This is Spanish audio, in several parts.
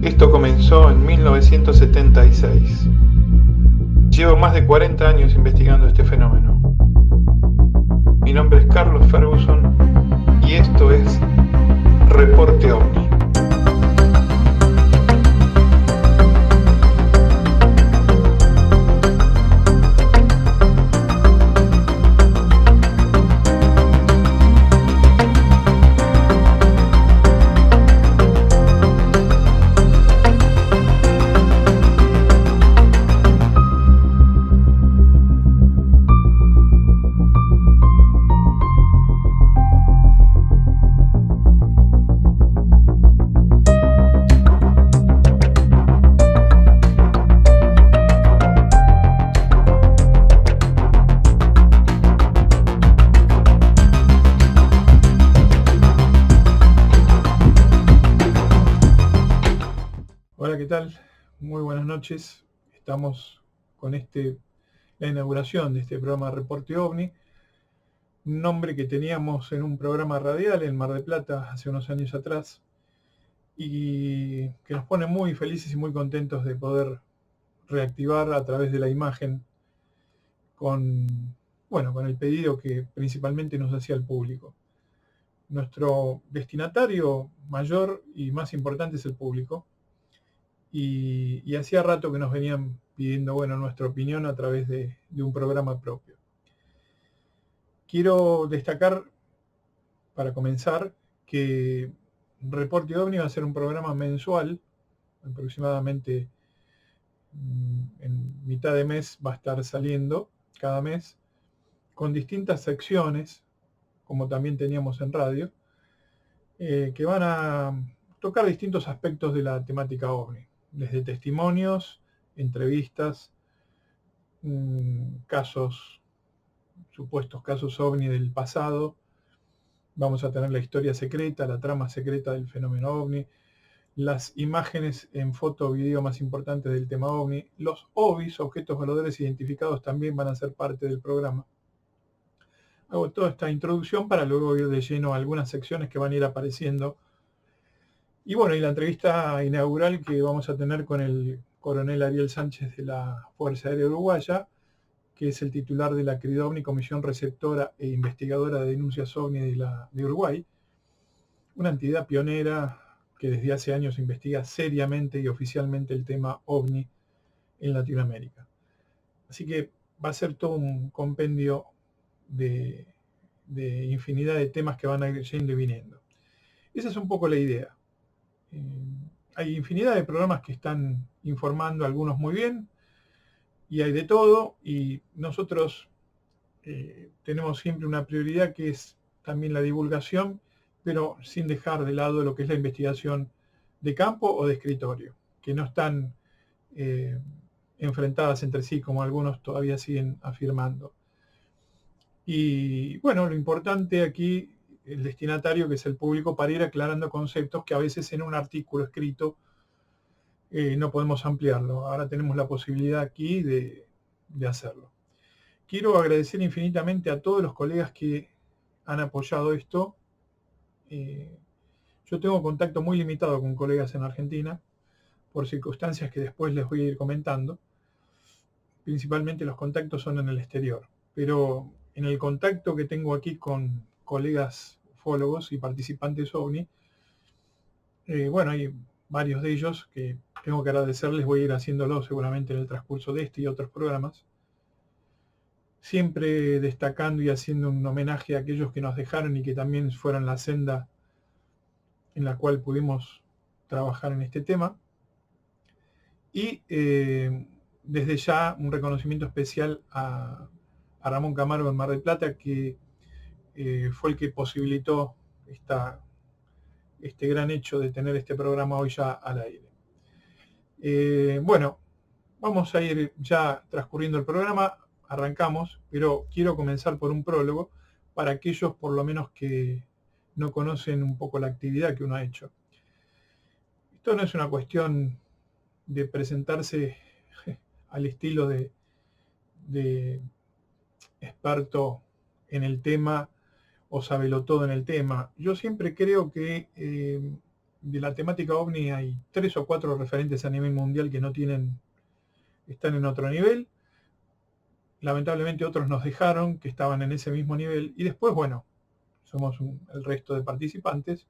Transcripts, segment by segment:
Esto comenzó en 1976. Llevo más de 40 años investigando este fenómeno. Mi nombre es Carlos Ferguson y esto es Reporte OVNI. Hola, ¿qué tal? Muy buenas noches. Estamos con la inauguración de este programa Reporte OVNI, un nombre que teníamos en un programa radial en Mar del Plata hace unos años atrás y que nos pone muy felices y muy contentos de poder reactivar a través de la imagen con el pedido que principalmente nos hacía el público. Nuestro destinatario mayor y más importante es el público. Y hacía rato que nos venían pidiendo nuestra opinión a través de un programa propio. Quiero destacar, para comenzar, que Reporte OVNI va a ser un programa mensual, aproximadamente en mitad de mes va a estar saliendo cada mes, con distintas secciones, como también teníamos en radio, que van a tocar distintos aspectos de la temática OVNI, desde testimonios, entrevistas, supuestos casos OVNI del pasado. Vamos a tener la historia secreta, la trama secreta del fenómeno OVNI, las imágenes en foto o video más importantes del tema OVNI, los OVIs, objetos voladores identificados, también van a ser parte del programa. Hago toda esta introducción para luego ir de lleno a algunas secciones que van a ir apareciendo. Y la entrevista inaugural que vamos a tener con el coronel Ariel Sánchez de la Fuerza Aérea Uruguaya, que es el titular de la querida OVNI, Comisión Receptora e Investigadora de Denuncias OVNI de Uruguay, una entidad pionera que desde hace años investiga seriamente y oficialmente el tema OVNI en Latinoamérica. Así que va a ser todo un compendio de infinidad de temas que van a ir yendo y viniendo. Esa es un poco la idea. Hay infinidad de programas que están informando, algunos muy bien, y hay de todo, y nosotros tenemos siempre una prioridad que es también la divulgación, pero sin dejar de lado lo que es la investigación de campo o de escritorio, que no están enfrentadas entre sí como algunos todavía siguen afirmando. Y lo importante aquí, el destinatario, que es el público, para ir aclarando conceptos que a veces en un artículo escrito no podemos ampliarlo. Ahora tenemos la posibilidad aquí de hacerlo. Quiero agradecer infinitamente a todos los colegas que han apoyado esto. Yo tengo contacto muy limitado con colegas en Argentina, por circunstancias que después les voy a ir comentando. Principalmente los contactos son en el exterior, pero en el contacto que tengo aquí con colegas ufólogos y participantes OVNI, hay varios de ellos que tengo que agradecerles, voy a ir haciéndolo seguramente en el transcurso de este y otros programas, siempre destacando y haciendo un homenaje a aquellos que nos dejaron y que también fueron la senda en la cual pudimos trabajar en este tema. Y desde ya un reconocimiento especial a Ramón Camargo en Mar del Plata, que fue el que posibilitó este gran hecho de tener este programa hoy ya al aire. Vamos a ir ya transcurriendo el programa, arrancamos, pero quiero comenzar por un prólogo para aquellos por lo menos que no conocen un poco la actividad que uno ha hecho. Esto no es una cuestión de presentarse al estilo de experto en el tema o sabelo todo en el tema. Yo siempre creo que de la temática OVNI hay 3 o 4 referentes a nivel mundial que no tienen, están en otro nivel. Lamentablemente otros nos dejaron que estaban en ese mismo nivel. Y después, bueno, somos el resto de participantes.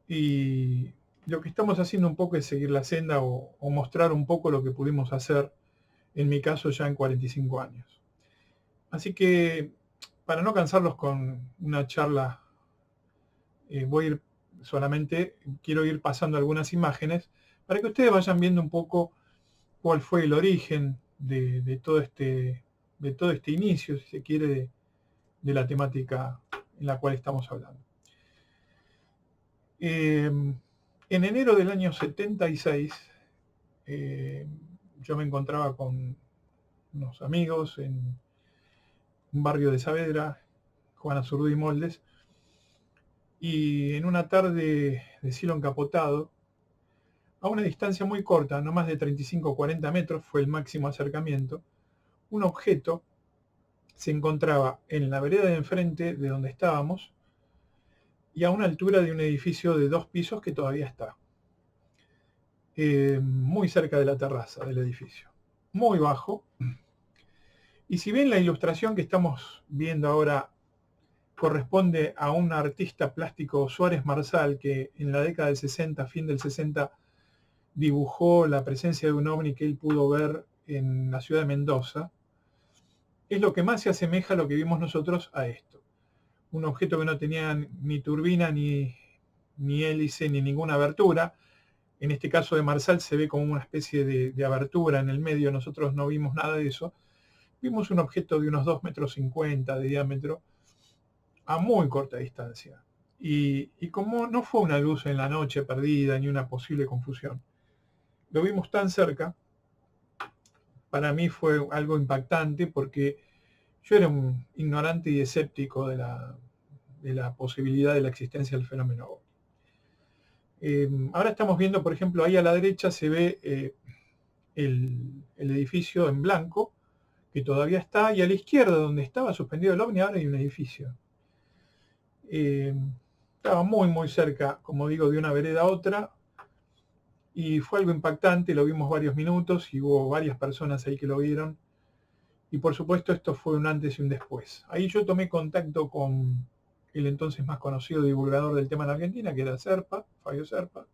Y lo que estamos haciendo un poco es seguir la senda o mostrar un poco lo que pudimos hacer, en mi caso ya en 45 años. Así que, para no cansarlos con una charla, quiero ir pasando algunas imágenes para que ustedes vayan viendo un poco cuál fue el origen de todo este inicio, si se quiere, de la temática en la cual estamos hablando. En enero del año 76, yo me encontraba con unos amigos en un barrio de Saavedra, Juan Azurduy Moldes, y en una tarde de cielo encapotado, a una distancia muy corta, no más de 35 o 40 metros, fue el máximo acercamiento, un objeto se encontraba en la vereda de enfrente de donde estábamos y a una altura de un edificio de 2 pisos que todavía está, muy cerca de la terraza del edificio, muy bajo. Y si bien la ilustración que estamos viendo ahora corresponde a un artista plástico, Suárez Marsal, que en la década del 60, fin del 60, dibujó la presencia de un ovni que él pudo ver en la ciudad de Mendoza, es lo que más se asemeja a lo que vimos nosotros a esto. Un objeto que no tenía ni turbina, ni hélice, ni ninguna abertura. En este caso de Marsal se ve como una especie de abertura en el medio, nosotros no vimos nada de eso. Vimos un objeto de unos 2,50 metros de diámetro, a muy corta distancia. Y como no fue una luz en la noche perdida, ni una posible confusión, lo vimos tan cerca, para mí fue algo impactante porque yo era un ignorante y escéptico de la posibilidad de la existencia del fenómeno OVNI. Ahora estamos viendo, por ejemplo, ahí a la derecha se ve el edificio en blanco, que todavía está, y a la izquierda, donde estaba suspendido el OVNI, ahora hay un edificio. Estaba muy, muy cerca, como digo, de una vereda a otra, y fue algo impactante, lo vimos varios minutos, y hubo varias personas ahí que lo vieron, y por supuesto esto fue un antes y un después. Ahí yo tomé contacto con el entonces más conocido divulgador del tema en Argentina, que era Serpa, Fabio Serpa,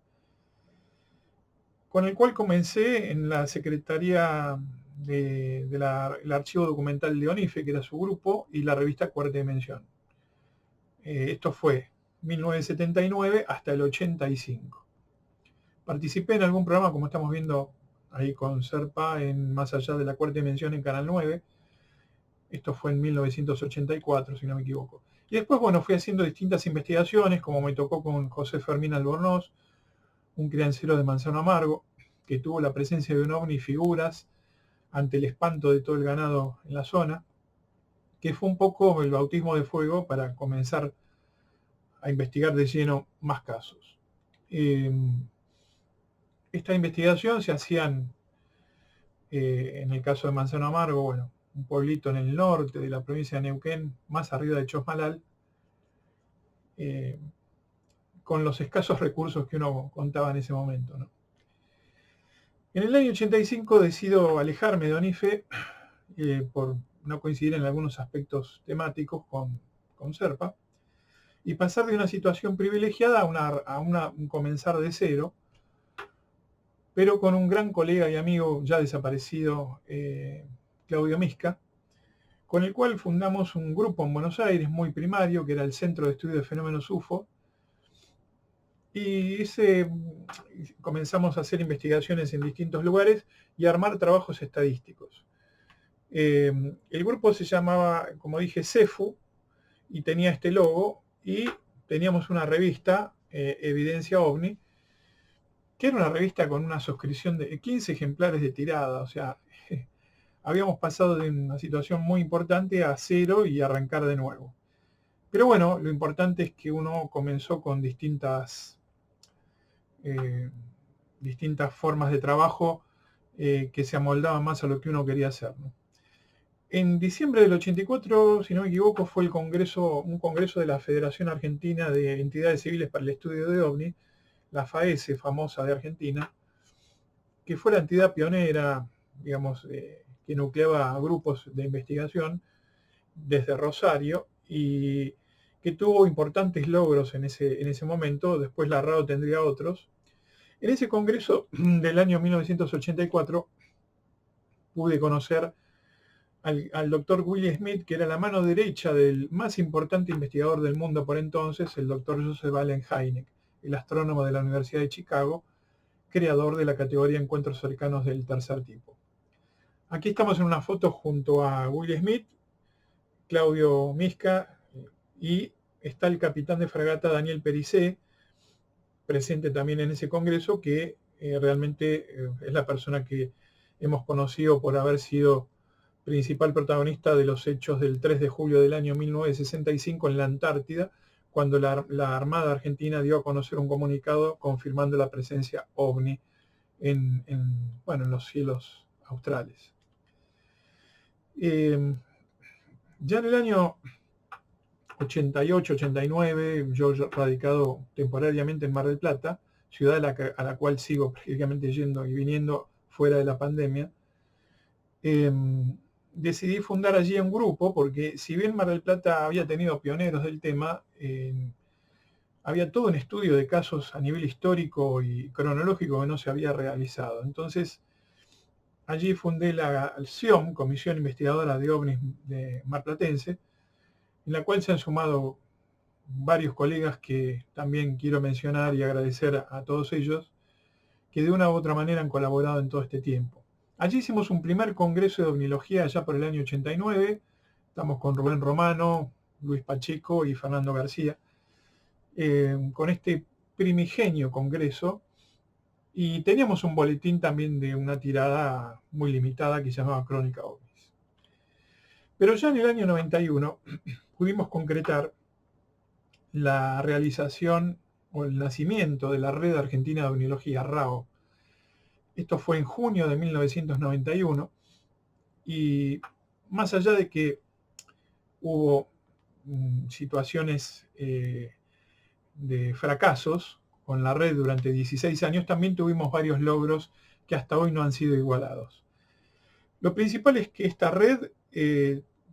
con el cual comencé en la secretaría del archivo documental de ONIFE, que era su grupo, y la revista Cuarta Dimensión. Esto fue 1979 hasta el 85. Participé en algún programa, como estamos viendo ahí con Serpa, en Más allá de la Cuarta Dimensión en Canal 9. Esto fue en 1984, si no me equivoco. Y después, bueno, fui haciendo distintas investigaciones, como me tocó con José Fermín Albornoz, un criancero de Manzano Amargo, que tuvo la presencia de un ovni y figuras ante el espanto de todo el ganado en la zona, que fue un poco el bautismo de fuego para comenzar a investigar de lleno más casos. Esta investigación se hacían, en el caso de Manzano Amargo, bueno, un pueblito en el norte de la provincia de Neuquén, más arriba de Chosmalal, con los escasos recursos que uno contaba en ese momento, ¿no? En el año 85 decido alejarme de ONIFE por no coincidir en algunos aspectos temáticos con Serpa, y pasar de una situación privilegiada a un comenzar de cero, pero con un gran colega y amigo ya desaparecido, Claudio Misca, con el cual fundamos un grupo en Buenos Aires muy primario, que era el Centro de Estudio de Fenómenos UFO, y comenzamos a hacer investigaciones en distintos lugares y a armar trabajos estadísticos. El grupo se llamaba, como dije, CEFU, y tenía este logo, y teníamos una revista, Evidencia OVNI, que era una revista con una suscripción de 15 ejemplares de tirada, o sea, habíamos pasado de una situación muy importante a cero y arrancar de nuevo. Pero bueno, lo importante es que uno comenzó con distintas formas de trabajo que se amoldaban más a lo que uno quería hacer, ¿no? En diciembre del 84, si no me equivoco, fue un congreso de la Federación Argentina de Entidades Civiles para el Estudio de OVNI, la FAESE famosa de Argentina, que fue la entidad pionera, digamos, que nucleaba a grupos de investigación desde Rosario y que tuvo importantes logros en ese momento. Después la RAO tendría otros. En ese congreso del año 1984 pude conocer al doctor Willie Smith, que era la mano derecha del más importante investigador del mundo por entonces, el doctor Joseph Allen Hynek, el astrónomo de la Universidad de Chicago, creador de la categoría Encuentros Cercanos del Tercer Tipo. Aquí estamos en una foto junto a Willie Smith, Claudio Misca, y está el capitán de fragata Daniel Pericé, presente también en ese congreso, que realmente es la persona que hemos conocido por haber sido principal protagonista de los hechos del 3 de julio del año 1965 en la Antártida, cuando la Armada Argentina dio a conocer un comunicado confirmando la presencia OVNI en los cielos australes. Ya en el año 88-89, yo radicado temporariamente en Mar del Plata, ciudad a la cual sigo prácticamente yendo y viniendo fuera de la pandemia, decidí fundar allí un grupo porque si bien Mar del Plata había tenido pioneros del tema, había todo un estudio de casos a nivel histórico y cronológico que no se había realizado. Entonces, allí fundé la CIOM, Comisión Investigadora de OVNIs de Marplatense, en la cual se han sumado varios colegas que también quiero mencionar y agradecer a todos ellos, que de una u otra manera han colaborado en todo este tiempo. Allí hicimos un primer congreso de ovnilogía allá por el año 89, estamos con Rubén Romano, Luis Pacheco y Fernando García, con este primigenio congreso, y teníamos un boletín también de una tirada muy limitada que se llamaba Crónica OVNIs. Pero ya en el año 91 pudimos concretar la realización o el nacimiento de la Red Argentina de Ovnilogía, RAO. Esto fue en junio de 1991 y más allá de que hubo situaciones de fracasos con la red durante 16 años, también tuvimos varios logros que hasta hoy no han sido igualados. Lo principal es que esta red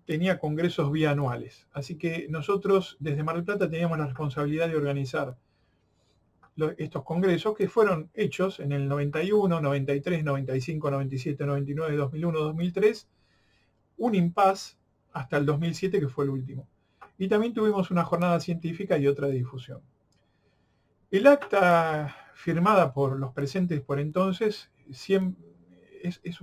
tenía congresos bianuales, así que nosotros desde Mar del Plata teníamos la responsabilidad de organizar estos congresos que fueron hechos en el 91, 93, 95, 97, 99, 2001, 2003, un impasse hasta el 2007 que fue el último. Y también tuvimos una jornada científica y otra de difusión. El acta firmada por los presentes por entonces es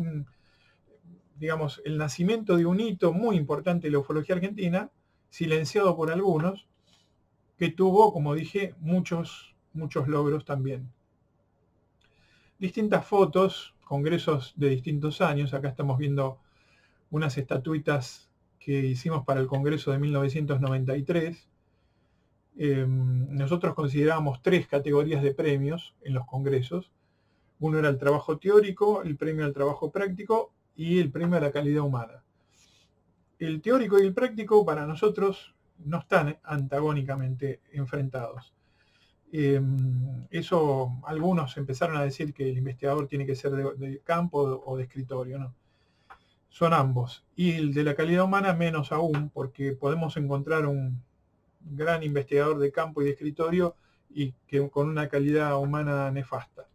digamos, el nacimiento de un hito muy importante de la ufología argentina, silenciado por algunos, que tuvo, como dije, muchos logros también. Distintas fotos, congresos de distintos años. Acá estamos viendo unas estatuitas que hicimos para el congreso de 1993. Nosotros considerábamos 3 categorías de premios en los congresos. Uno era el trabajo teórico, el premio al trabajo práctico y el premio a la calidad humana. El teórico y el práctico para nosotros no están antagónicamente enfrentados. Eso algunos empezaron a decir que el investigador tiene que ser de campo o de escritorio, ¿no? Son ambos. Y el de la calidad humana menos aún, porque podemos encontrar un gran investigador de campo y de escritorio y que con una calidad humana nefasta.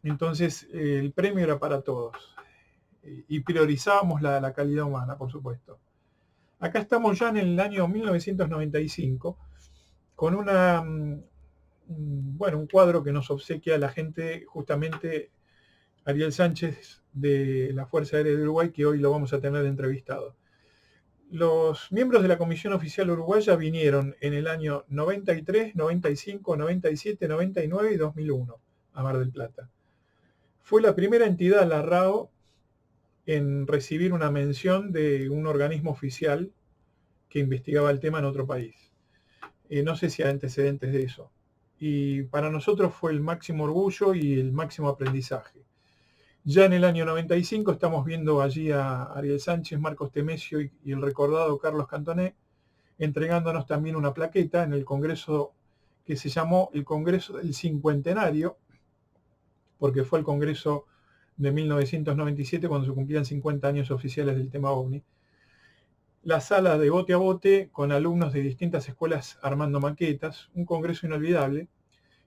Entonces el premio era para todos y priorizábamos la calidad humana, por supuesto. Acá estamos ya en el año 1995 con un cuadro que nos obsequia la gente, justamente Ariel Sánchez de la Fuerza Aérea de Uruguay, que hoy lo vamos a tener entrevistado. Los miembros de la Comisión Oficial Uruguaya vinieron en el año 93, 95, 97, 99 y 2001 a Mar del Plata. Fue la primera entidad, la RAO, en recibir una mención de un organismo oficial que investigaba el tema en otro país. No sé si hay antecedentes de eso. Y para nosotros fue el máximo orgullo y el máximo aprendizaje. Ya en el año 95 estamos viendo allí a Ariel Sánchez, Marcos Temesio y el recordado Carlos Cantoné, entregándonos también una plaqueta en el congreso que se llamó el Congreso del Cincuentenario, porque fue el congreso de 1997 cuando se cumplían 50 años oficiales del tema OVNI. La sala de bote a bote con alumnos de distintas escuelas armando maquetas, un congreso inolvidable,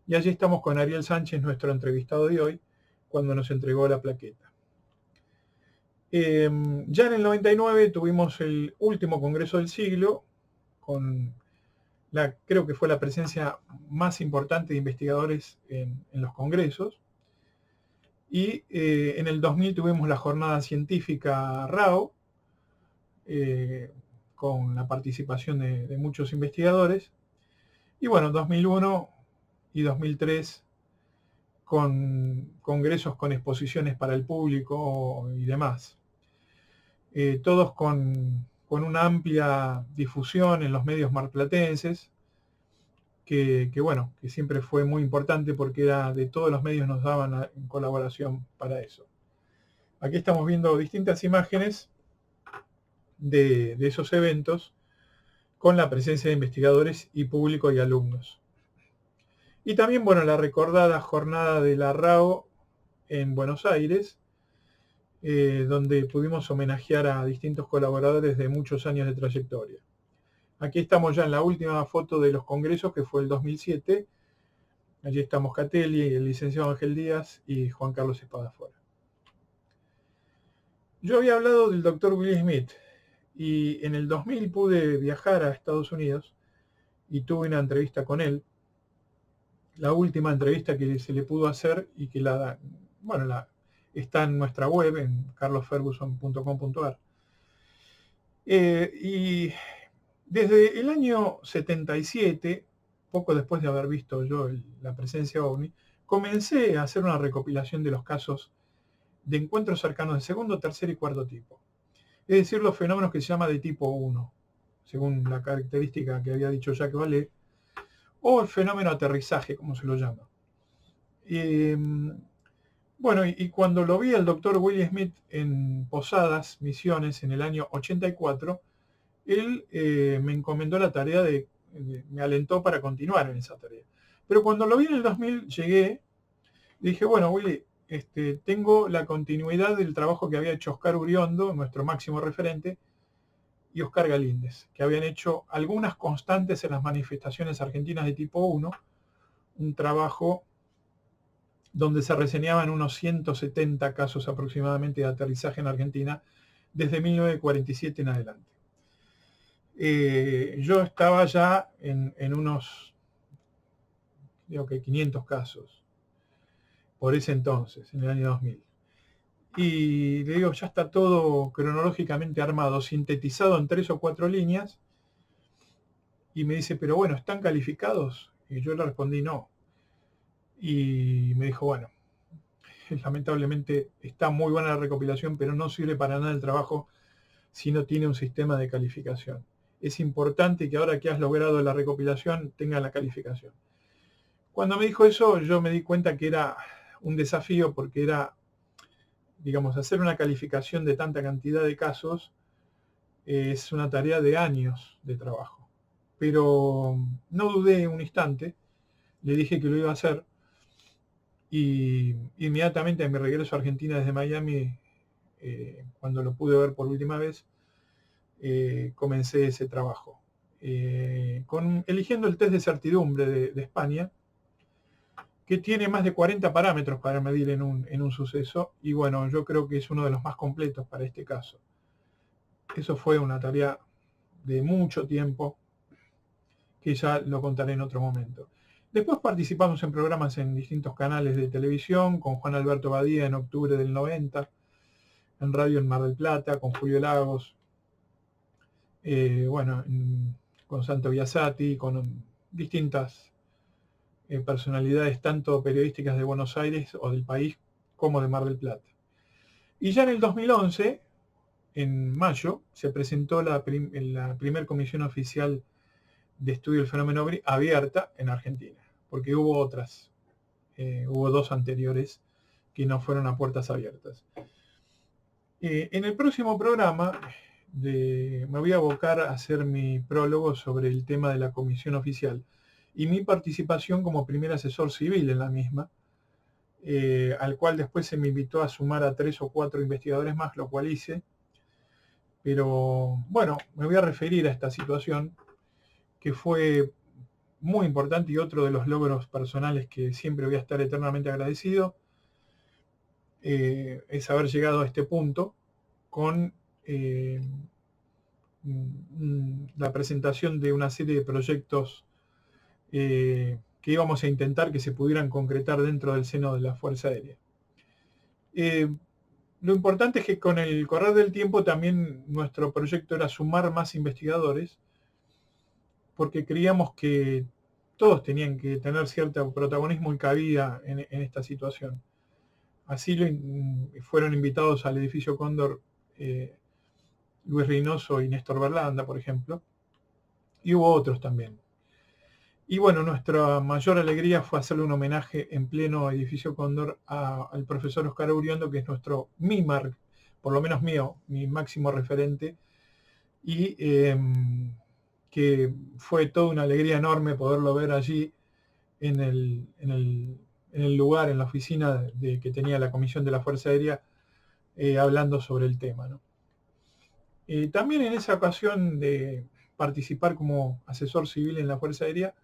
y allí estamos con Ariel Sánchez, nuestro entrevistado de hoy, cuando nos entregó la plaqueta. Ya en el 99 tuvimos el último congreso del siglo, con creo que fue la presencia más importante de investigadores en los congresos. Y en el 2000 tuvimos la jornada científica RAO, con la participación de muchos investigadores. Y bueno, 2001 y 2003 con congresos con exposiciones para el público y demás. Todos con una amplia difusión en los medios marplatenses, que bueno, que siempre fue muy importante porque era de todos los medios nos daban en colaboración para eso. Aquí estamos viendo distintas imágenes de esos eventos con la presencia de investigadores y público y alumnos. Y también, bueno, la recordada jornada de la RAO en Buenos Aires, donde pudimos homenajear a distintos colaboradores de muchos años de trayectoria. Aquí estamos ya en la última foto de los congresos, que fue el 2007. Allí estamos Catelli, el licenciado Ángel Díaz y Juan Carlos Espadafora. Yo había hablado del doctor Will Smith y en el 2000 pude viajar a Estados Unidos y tuve una entrevista con él. La última entrevista que se le pudo hacer y que está en nuestra web, en carlosferguson.com.ar. Y desde el año 77, poco después de haber visto yo la presencia OVNI, comencé a hacer una recopilación de los casos de encuentros cercanos de segundo, tercer y cuarto tipo. Es decir, los fenómenos que se llama de tipo 1, según la característica que había dicho Jacques Vallée, o el fenómeno aterrizaje, como se lo llama. Bueno, y cuando lo vi al doctor Will Smith en Posadas, Misiones, en el año 84, él me encomendó la tarea me alentó para continuar en esa tarea. Pero cuando lo vi en el 2000 llegué, dije, bueno, Willy, tengo la continuidad del trabajo que había hecho Oscar Uriondo, nuestro máximo referente, y Oscar Galíndez, que habían hecho algunas constantes en las manifestaciones argentinas de tipo 1, un trabajo donde se reseñaban unos 170 casos aproximadamente de aterrizaje en Argentina desde 1947 en adelante. Yo estaba ya en unos, digo que 500 casos, por ese entonces, en el año 2000. Y le digo, ya está todo cronológicamente armado, sintetizado en 3 o 4 líneas. Y me dice, pero bueno, ¿están calificados? Y yo le respondí no. Y me dijo, bueno, lamentablemente está muy buena la recopilación, pero no sirve para nada el trabajo si no tiene un sistema de calificación. Es importante que ahora que has logrado la recopilación tenga la calificación. Cuando me dijo eso, yo me di cuenta que era un desafío porque era, digamos, hacer una calificación de tanta cantidad de casos es una tarea de años de trabajo. Pero no dudé un instante, le dije que lo iba a hacer y inmediatamente a mi regreso a Argentina desde Miami, cuando lo pude ver por última vez, comencé ese trabajo. Eligiendo el test de certidumbre de España, que tiene más de 40 parámetros para medir en un suceso, y bueno, yo creo que es uno de los más completos para este caso. Eso fue una tarea de mucho tiempo, que ya lo contaré en otro momento. Después participamos en programas en distintos canales de televisión, con Juan Alberto Badía en octubre del 90, en radio en Mar del Plata, con Julio Lagos, con Santo Biasati, con distintas personalidades tanto periodísticas de Buenos Aires o del país como de Mar del Plata. Y ya en el 2011, en mayo, se presentó la primer comisión oficial de estudio del fenómeno OVNI abierta en Argentina, porque hubo otras, hubo 2 anteriores que no fueron a puertas abiertas. En el próximo programa me voy a abocar a hacer mi prólogo sobre el tema de la comisión oficial y mi participación como primer asesor civil en la misma, al cual después se me invitó a sumar a 3 o 4 investigadores más, lo cual hice. Pero bueno, me voy a referir a esta situación que fue muy importante y otro de los logros personales que siempre voy a estar eternamente agradecido, es haber llegado a este punto con la presentación de una serie de proyectos que íbamos a intentar que se pudieran concretar dentro del seno de la Fuerza Aérea. Lo importante es que con el correr del tiempo también nuestro proyecto era sumar más investigadores, porque creíamos que todos tenían que tener cierto protagonismo y cabida en esta situación. Así fueron invitados al edificio Cóndor Luis Reynoso y Néstor Berlanda, por ejemplo, y hubo otros también. Y bueno, nuestra mayor alegría fue hacerle un homenaje en pleno edificio Cóndor al profesor Oscar Uriondo, que es por lo menos mío, mi máximo referente, y que fue toda una alegría enorme poderlo ver allí en el lugar, en la oficina que tenía la Comisión de la Fuerza Aérea, hablando sobre el tema, ¿no? También en esa ocasión de participar como asesor civil en la Fuerza Aérea,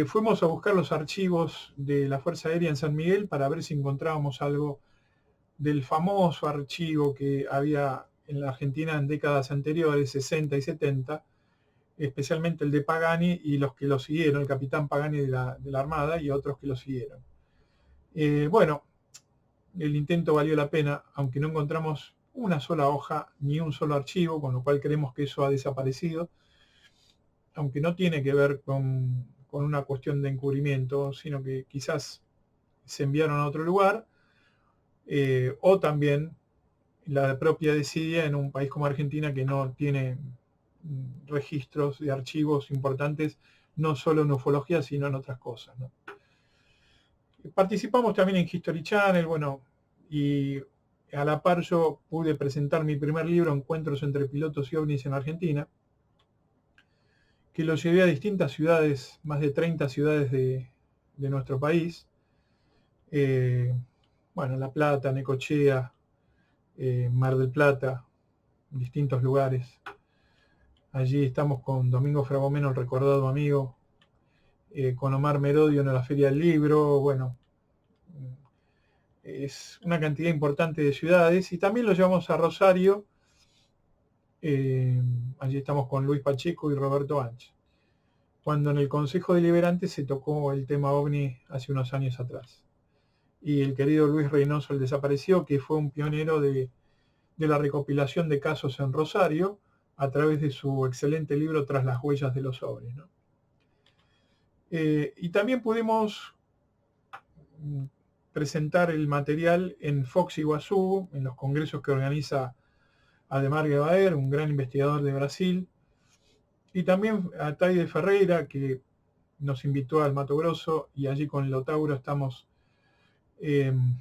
fuimos a buscar los archivos de la Fuerza Aérea en San Miguel para ver si encontrábamos algo del famoso archivo que había en la Argentina en décadas anteriores, 60 y 70, especialmente el de Pagani y los que lo siguieron, el capitán Pagani de la Armada y otros que lo siguieron. Bueno, el intento valió la pena, aunque no encontramos una sola hoja ni un solo archivo, con lo cual creemos que eso ha desaparecido, aunque no tiene que ver con una cuestión de encubrimiento, sino que quizás se enviaron a otro lugar, o también la propia desidia en un país como Argentina, que no tiene registros de archivos importantes, no solo en ufología, sino en otras cosas, ¿no? Participamos también en History Channel, bueno, y a la par yo pude presentar mi primer libro, Encuentros entre pilotos y ovnis en Argentina, que lo llevé a distintas ciudades, más de 30 ciudades de nuestro país. Bueno, La Plata, Necochea, Mar del Plata, distintos lugares. Allí estamos con Domingo Fragomeno, el recordado amigo, con Omar Merodio en la Feria del Libro. Bueno, es una cantidad importante de ciudades, y también lo llevamos a Rosario. Allí estamos con Luis Pacheco y Roberto Anch, cuando en el Consejo Deliberante se tocó el tema OVNI hace unos años atrás. Y el querido Luis Reynoso, el desaparecido, que fue un pionero de la recopilación de casos en Rosario a través de su excelente libro Tras las huellas de los ovnis, ¿no? Y también pudimos presentar el material en Fox Iguazú, en los congresos que organiza Ademar Guevaer, un gran investigador de Brasil, y también a Taide Ferreira, que nos invitó al Mato Grosso, y allí con el Otauro estamos en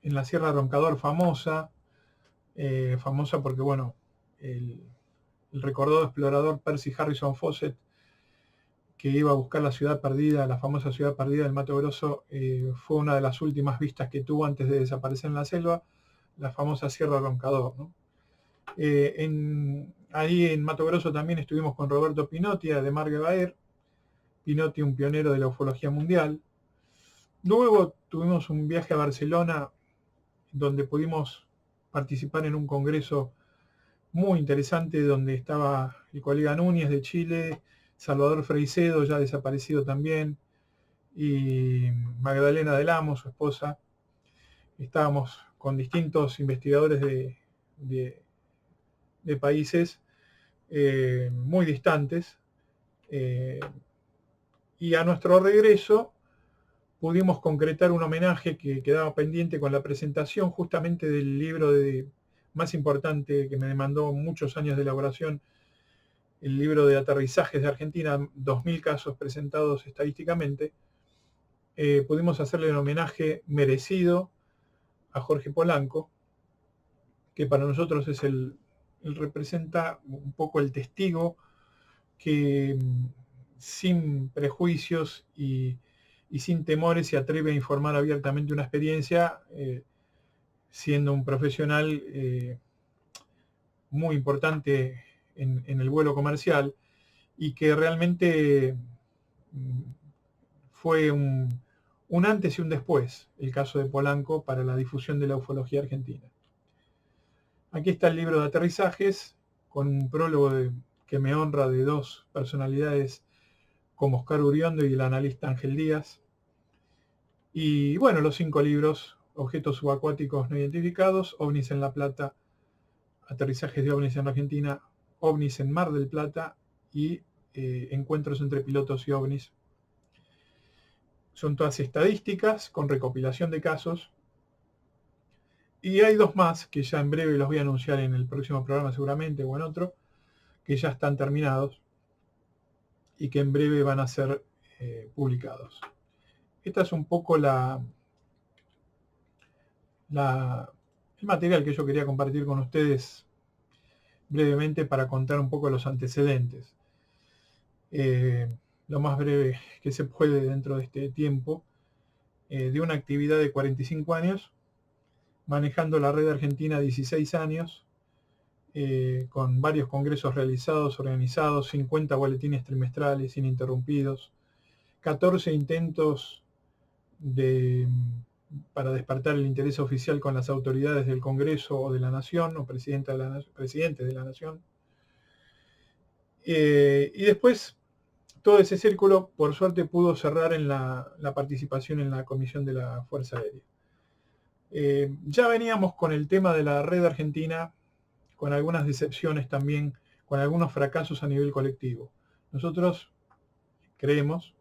la Sierra Roncador, famosa porque, bueno, el recordado explorador Percy Harrison Fawcett, que iba a buscar la ciudad perdida, la famosa ciudad perdida del Mato Grosso, fue una de las últimas vistas que tuvo antes de desaparecer en la selva, la famosa Sierra Roncador, ¿no? Ahí en Mato Grosso también estuvimos con Roberto Pinotti, de Margue Baer. Pinotti, un pionero de la ufología mundial. Luego tuvimos un viaje a Barcelona, donde pudimos participar en un congreso muy interesante, donde estaba el colega Núñez de Chile, Salvador Freixedo, ya desaparecido también, y Magdalena del Amo, su esposa. Estábamos con distintos investigadores de países muy distantes, y a nuestro regreso pudimos concretar un homenaje que quedaba pendiente con la presentación justamente del libro más importante, que me demandó muchos años de elaboración, el libro de aterrizajes de Argentina, 2000 casos presentados estadísticamente, pudimos hacerle un homenaje merecido a Jorge Polanco, que para nosotros es él representa un poco el testigo que sin prejuicios y sin temores se atreve a informar abiertamente una experiencia, siendo un profesional muy importante en el vuelo comercial, y que realmente fue un antes y un después el caso de Polanco para la difusión de la ufología argentina. Aquí está el libro de aterrizajes, con un prólogo que me honra, de dos personalidades como Oscar Uriondo y el analista Ángel Díaz. Y bueno, los 5 libros: Objetos subacuáticos no identificados, OVNIs en La Plata, Aterrizajes de ovnis en Argentina, OVNIs en Mar del Plata y Encuentros entre pilotos y ovnis. Son todas estadísticas con recopilación de casos. Y hay 2 más que ya en breve los voy a anunciar en el próximo programa seguramente, o en otro, que ya están terminados y que en breve van a ser publicados. Esta es un poco el material que yo quería compartir con ustedes brevemente para contar un poco los antecedentes. Lo más breve que se puede dentro de este tiempo, de una actividad de 45 años, manejando la red argentina 16 años, con varios congresos realizados, organizados, 50 boletines trimestrales ininterrumpidos, 14 intentos para despertar el interés oficial con las autoridades del Congreso o de la Nación, o presidente de la Nación. Y después, todo ese círculo, por suerte, pudo cerrar en la participación en la Comisión de la Fuerza Aérea. Ya veníamos con el tema de la red argentina, con algunas decepciones también, con algunos fracasos a nivel colectivo. Nosotros creemos,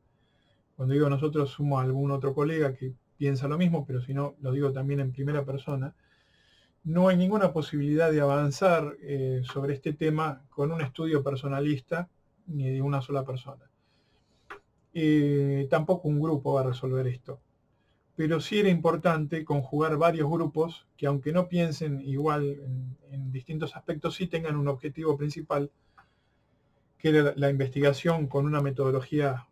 cuando digo nosotros, sumo a algún otro colega que piensa lo mismo, pero si no, lo digo también en primera persona, no hay ninguna posibilidad de avanzar sobre este tema con un estudio personalista ni de una sola persona. Tampoco un grupo va a resolver esto. Pero sí era importante conjugar varios grupos que, aunque no piensen igual en distintos aspectos, sí tengan un objetivo principal, que era la investigación con una metodología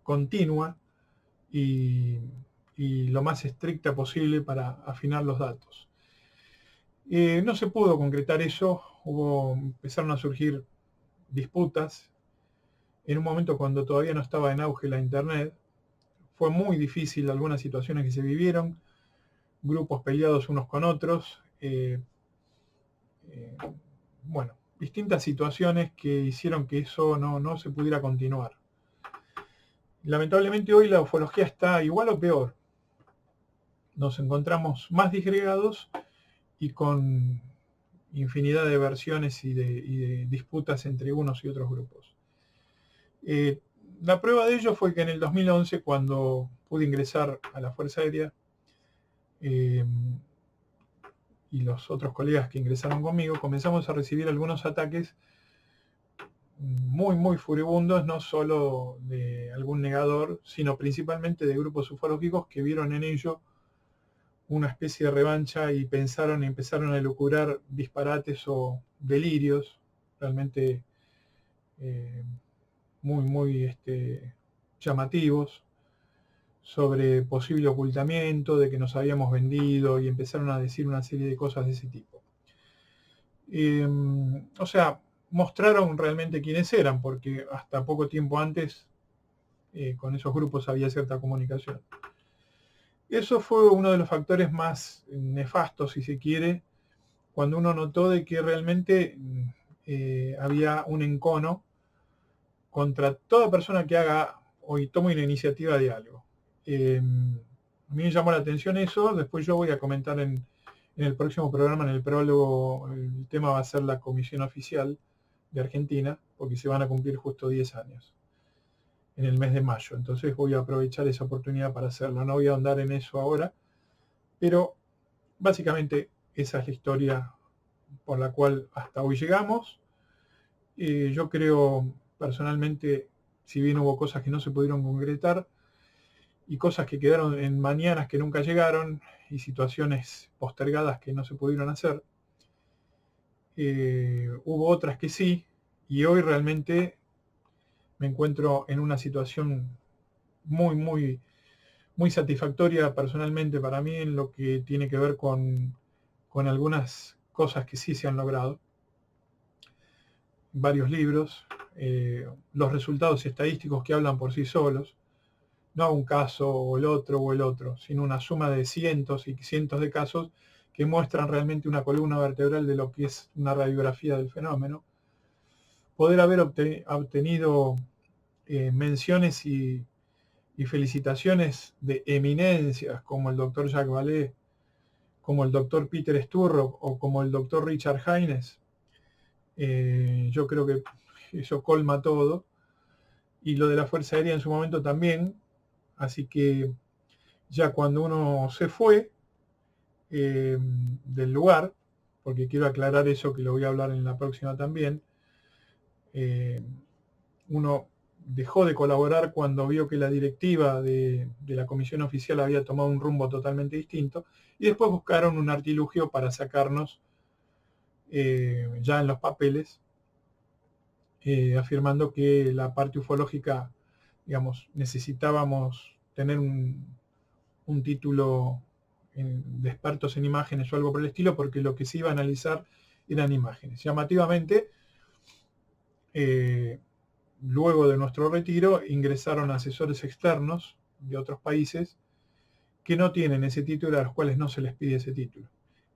continua y lo más estricta posible para afinar los datos. No se pudo concretar eso, empezaron a surgir disputas en un momento cuando todavía no estaba en auge la internet. Fue muy difícil algunas situaciones que se vivieron, grupos peleados unos con otros, bueno, distintas situaciones que hicieron que eso no se pudiera continuar. Lamentablemente hoy la ufología está igual o peor. Nos encontramos más disgregados y con infinidad de versiones y de disputas entre unos y otros grupos. La prueba de ello fue que en el 2011, cuando pude ingresar a la Fuerza Aérea, y los otros colegas que ingresaron conmigo, comenzamos a recibir algunos ataques muy furibundos, no solo de algún negador, sino principalmente de grupos ufológicos que vieron en ello una especie de revancha y empezaron a elucubrar disparates o delirios realmente muy llamativos, sobre posible ocultamiento, de que nos habíamos vendido, y empezaron a decir una serie de cosas de ese tipo. O sea, mostraron realmente quiénes eran, porque hasta poco tiempo antes con esos grupos había cierta comunicación. Eso fue uno de los factores más nefastos, si se quiere, cuando uno notó de que realmente había un encono contra toda persona que haga o tome una iniciativa de algo. A mí me llamó la atención eso. Después yo voy a comentar en el próximo programa, en el prólogo, el tema va a ser la Comisión Oficial de Argentina, porque se van a cumplir justo 10 años en el mes de mayo. Entonces voy a aprovechar esa oportunidad para hacerlo. No voy a ahondar en eso ahora, pero básicamente esa es la historia por la cual hasta hoy llegamos. Yo creo personalmente si bien hubo cosas que no se pudieron concretar y cosas que quedaron en mañanas que nunca llegaron y situaciones postergadas que no se pudieron hacer, hubo otras que sí, y hoy realmente me encuentro en una situación muy, muy, muy satisfactoria personalmente para mí en lo que tiene que ver con algunas cosas que sí se han logrado. Varios libros, los resultados estadísticos que hablan por sí solos, no un caso o el otro, sino una suma de cientos y cientos de casos que muestran realmente una columna vertebral de lo que es una radiografía del fenómeno. Poder haber obtenido menciones y felicitaciones de eminencias como el doctor Jacques Vallée, como el doctor Peter Sturrock o como el doctor Richard Haynes, yo creo que eso colma todo. Y lo de la Fuerza Aérea en su momento también. Así que ya cuando uno se fue del lugar, porque quiero aclarar eso que lo voy a hablar en la próxima también, uno dejó de colaborar cuando vio que la directiva de la comisión oficial había tomado un rumbo totalmente distinto, y después buscaron un artilugio para sacarnos ya en los papeles, afirmando que la parte ufológica, digamos, necesitábamos tener un título de expertos en imágenes o algo por el estilo, porque lo que se iba a analizar eran imágenes. Llamativamente, luego de nuestro retiro, ingresaron asesores externos de otros países que no tienen ese título, a los cuales no se les pide ese título.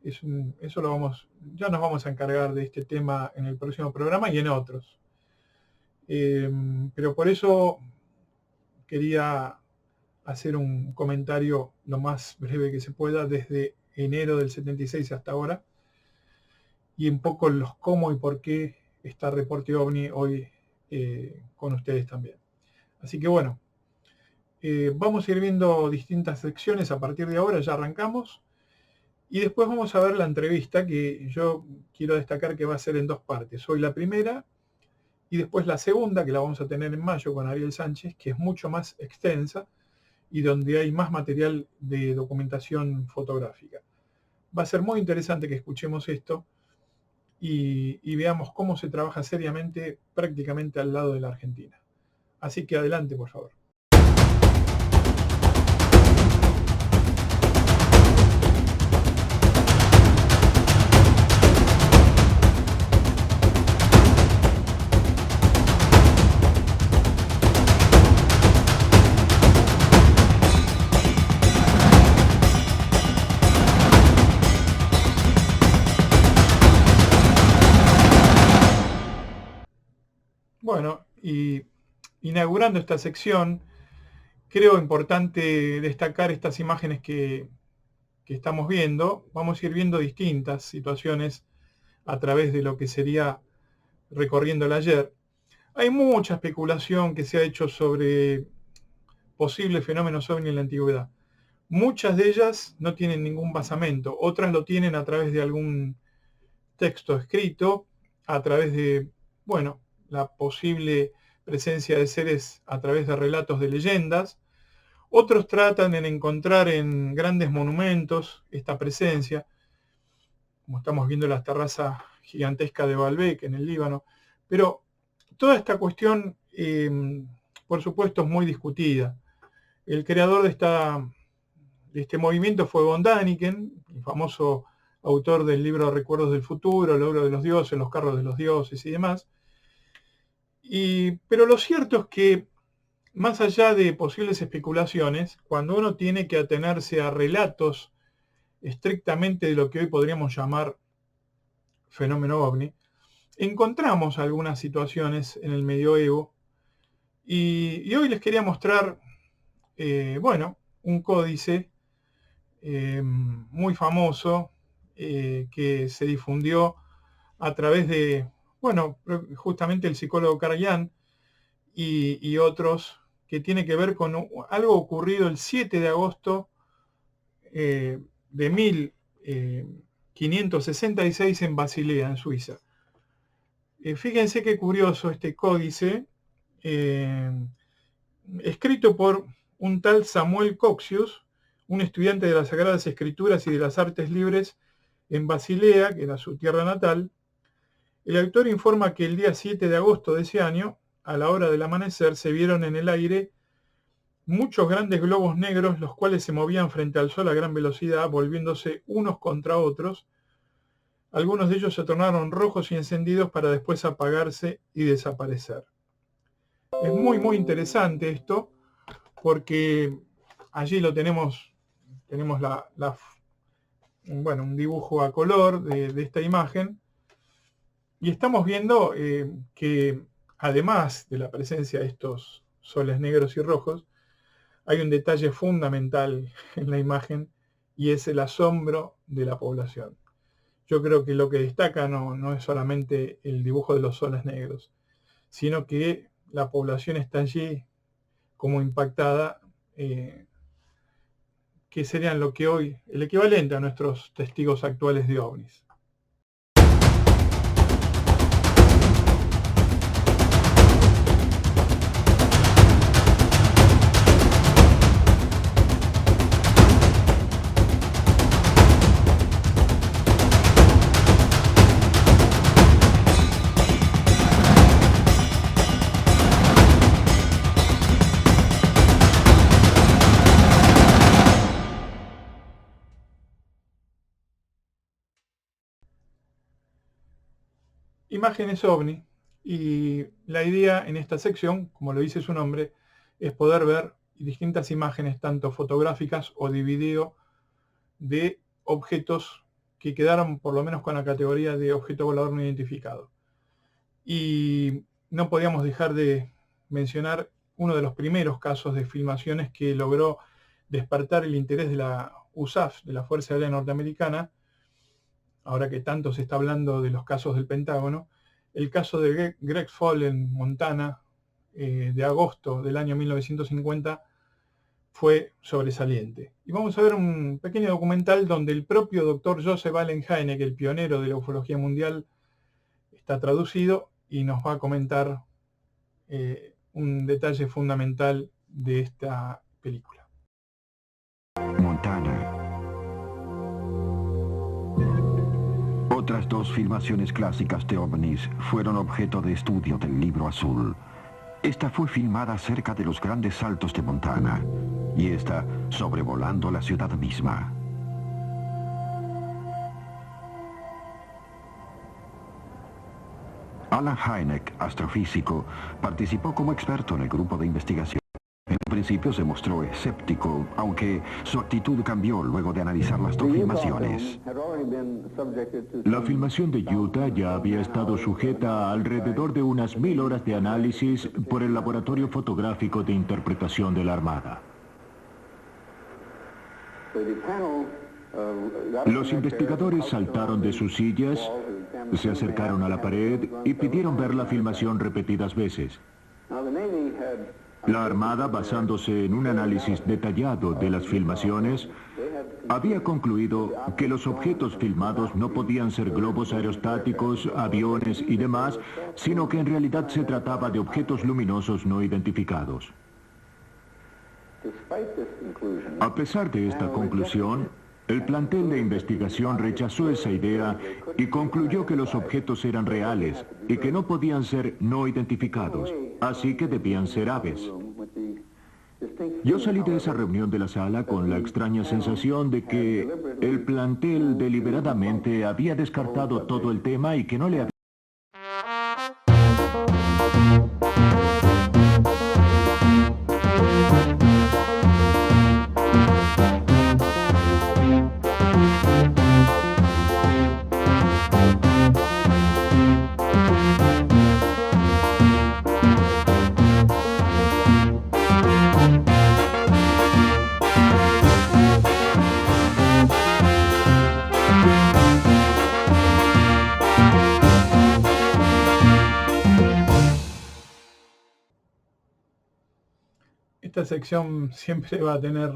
Ya nos vamos a encargar de este tema en el próximo programa y en otros. Pero por eso quería hacer un comentario lo más breve que se pueda desde enero del 76 hasta ahora, y un poco los cómo y por qué está Reporte OVNI hoy con ustedes también. Así que bueno, vamos a ir viendo distintas secciones a partir de ahora, ya arrancamos, y después vamos a ver la entrevista que yo quiero destacar que va a ser en dos partes. Hoy la primera y después la segunda, que la vamos a tener en mayo con Ariel Sánchez, que es mucho más extensa y donde hay más material de documentación fotográfica. Va a ser muy interesante que escuchemos esto y veamos cómo se trabaja seriamente prácticamente al lado de la Argentina. Así que adelante, por favor. Bueno, y inaugurando esta sección, creo importante destacar estas imágenes que estamos viendo. Vamos a ir viendo distintas situaciones a través de lo que sería recorriendo el ayer. Hay mucha especulación que se ha hecho sobre posibles fenómenos ovni en la antigüedad. Muchas de ellas no tienen ningún basamento, otras lo tienen a través de algún texto escrito, a través de, bueno, la posible presencia de seres a través de relatos de leyendas. Otros tratan de encontrar en grandes monumentos esta presencia, como estamos viendo la terraza gigantesca de Baalbek en el Líbano. Pero toda esta cuestión, por supuesto, es muy discutida. El creador de este movimiento fue von Däniken, el famoso autor del libro Recuerdos del Futuro, el Oro de los Dioses, Los Carros de los Dioses y demás. Pero lo cierto es que, más allá de posibles especulaciones, cuando uno tiene que atenerse a relatos estrictamente de lo que hoy podríamos llamar fenómeno ovni, encontramos algunas situaciones en el medioevo, y hoy les quería mostrar, un códice muy famoso que se difundió a través de, justamente el psicólogo Carl Jung y otros, que tiene que ver con algo ocurrido el 7 de agosto de 1566 en Basilea, en Suiza. Fíjense qué curioso este códice, escrito por un tal Samuel Coxius, un estudiante de las Sagradas Escrituras y de las Artes Libres en Basilea, que era su tierra natal. El autor informa que el día 7 de agosto de ese año, a la hora del amanecer, se vieron en el aire muchos grandes globos negros, los cuales se movían frente al sol a gran velocidad, volviéndose unos contra otros. Algunos de ellos se tornaron rojos y encendidos para después apagarse y desaparecer. Es muy, muy interesante esto, porque allí lo tenemos un dibujo a color de esta imagen, y estamos viendo que además de la presencia de estos soles negros y rojos, hay un detalle fundamental en la imagen, y es el asombro de la población. Yo creo que lo que destaca no es solamente el dibujo de los soles negros, sino que la población está allí como impactada, que serían lo que hoy, el equivalente a nuestros testigos actuales de ovnis. Imágenes ovni, y la idea en esta sección, como lo dice su nombre, es poder ver distintas imágenes, tanto fotográficas o de video, de objetos que quedaron por lo menos con la categoría de objeto volador no identificado. Y no podíamos dejar de mencionar uno de los primeros casos de filmaciones que logró despertar el interés de la USAF, de la Fuerza Aérea Norteamericana, ahora que tanto se está hablando de los casos del Pentágono. El caso de Great Falls en Montana, de agosto del año 1950, fue sobresaliente. Y vamos a ver un pequeño documental donde el propio doctor Joseph Allen Hynek, el pionero de la ufología mundial, está traducido y nos va a comentar un detalle fundamental de esta película. Montana. Otras dos filmaciones clásicas de ovnis fueron objeto de estudio del Libro Azul. Esta fue filmada cerca de los grandes saltos de Montana, y esta sobrevolando la ciudad misma. Allen Hynek, astrofísico, participó como experto en el grupo de investigación. En principio se mostró escéptico, aunque su actitud cambió luego de analizar las dos filmaciones. La filmación de Utah ya había estado sujeta a alrededor de unas 1000 horas de análisis por el Laboratorio Fotográfico de Interpretación de la Armada. Los investigadores saltaron de sus sillas, se acercaron a la pared y pidieron ver la filmación repetidas veces. La Armada, basándose en un análisis detallado de las filmaciones, había concluido que los objetos filmados no podían ser globos aerostáticos, aviones y demás, sino que en realidad se trataba de objetos luminosos no identificados. A pesar de esta conclusión, el plantel de investigación rechazó esa idea y concluyó que los objetos eran reales y que no podían ser no identificados, así que debían ser aves. Yo salí de esa reunión de la sala con la extraña sensación de que el plantel deliberadamente había descartado todo el tema y que no le había... Esta sección siempre va a tener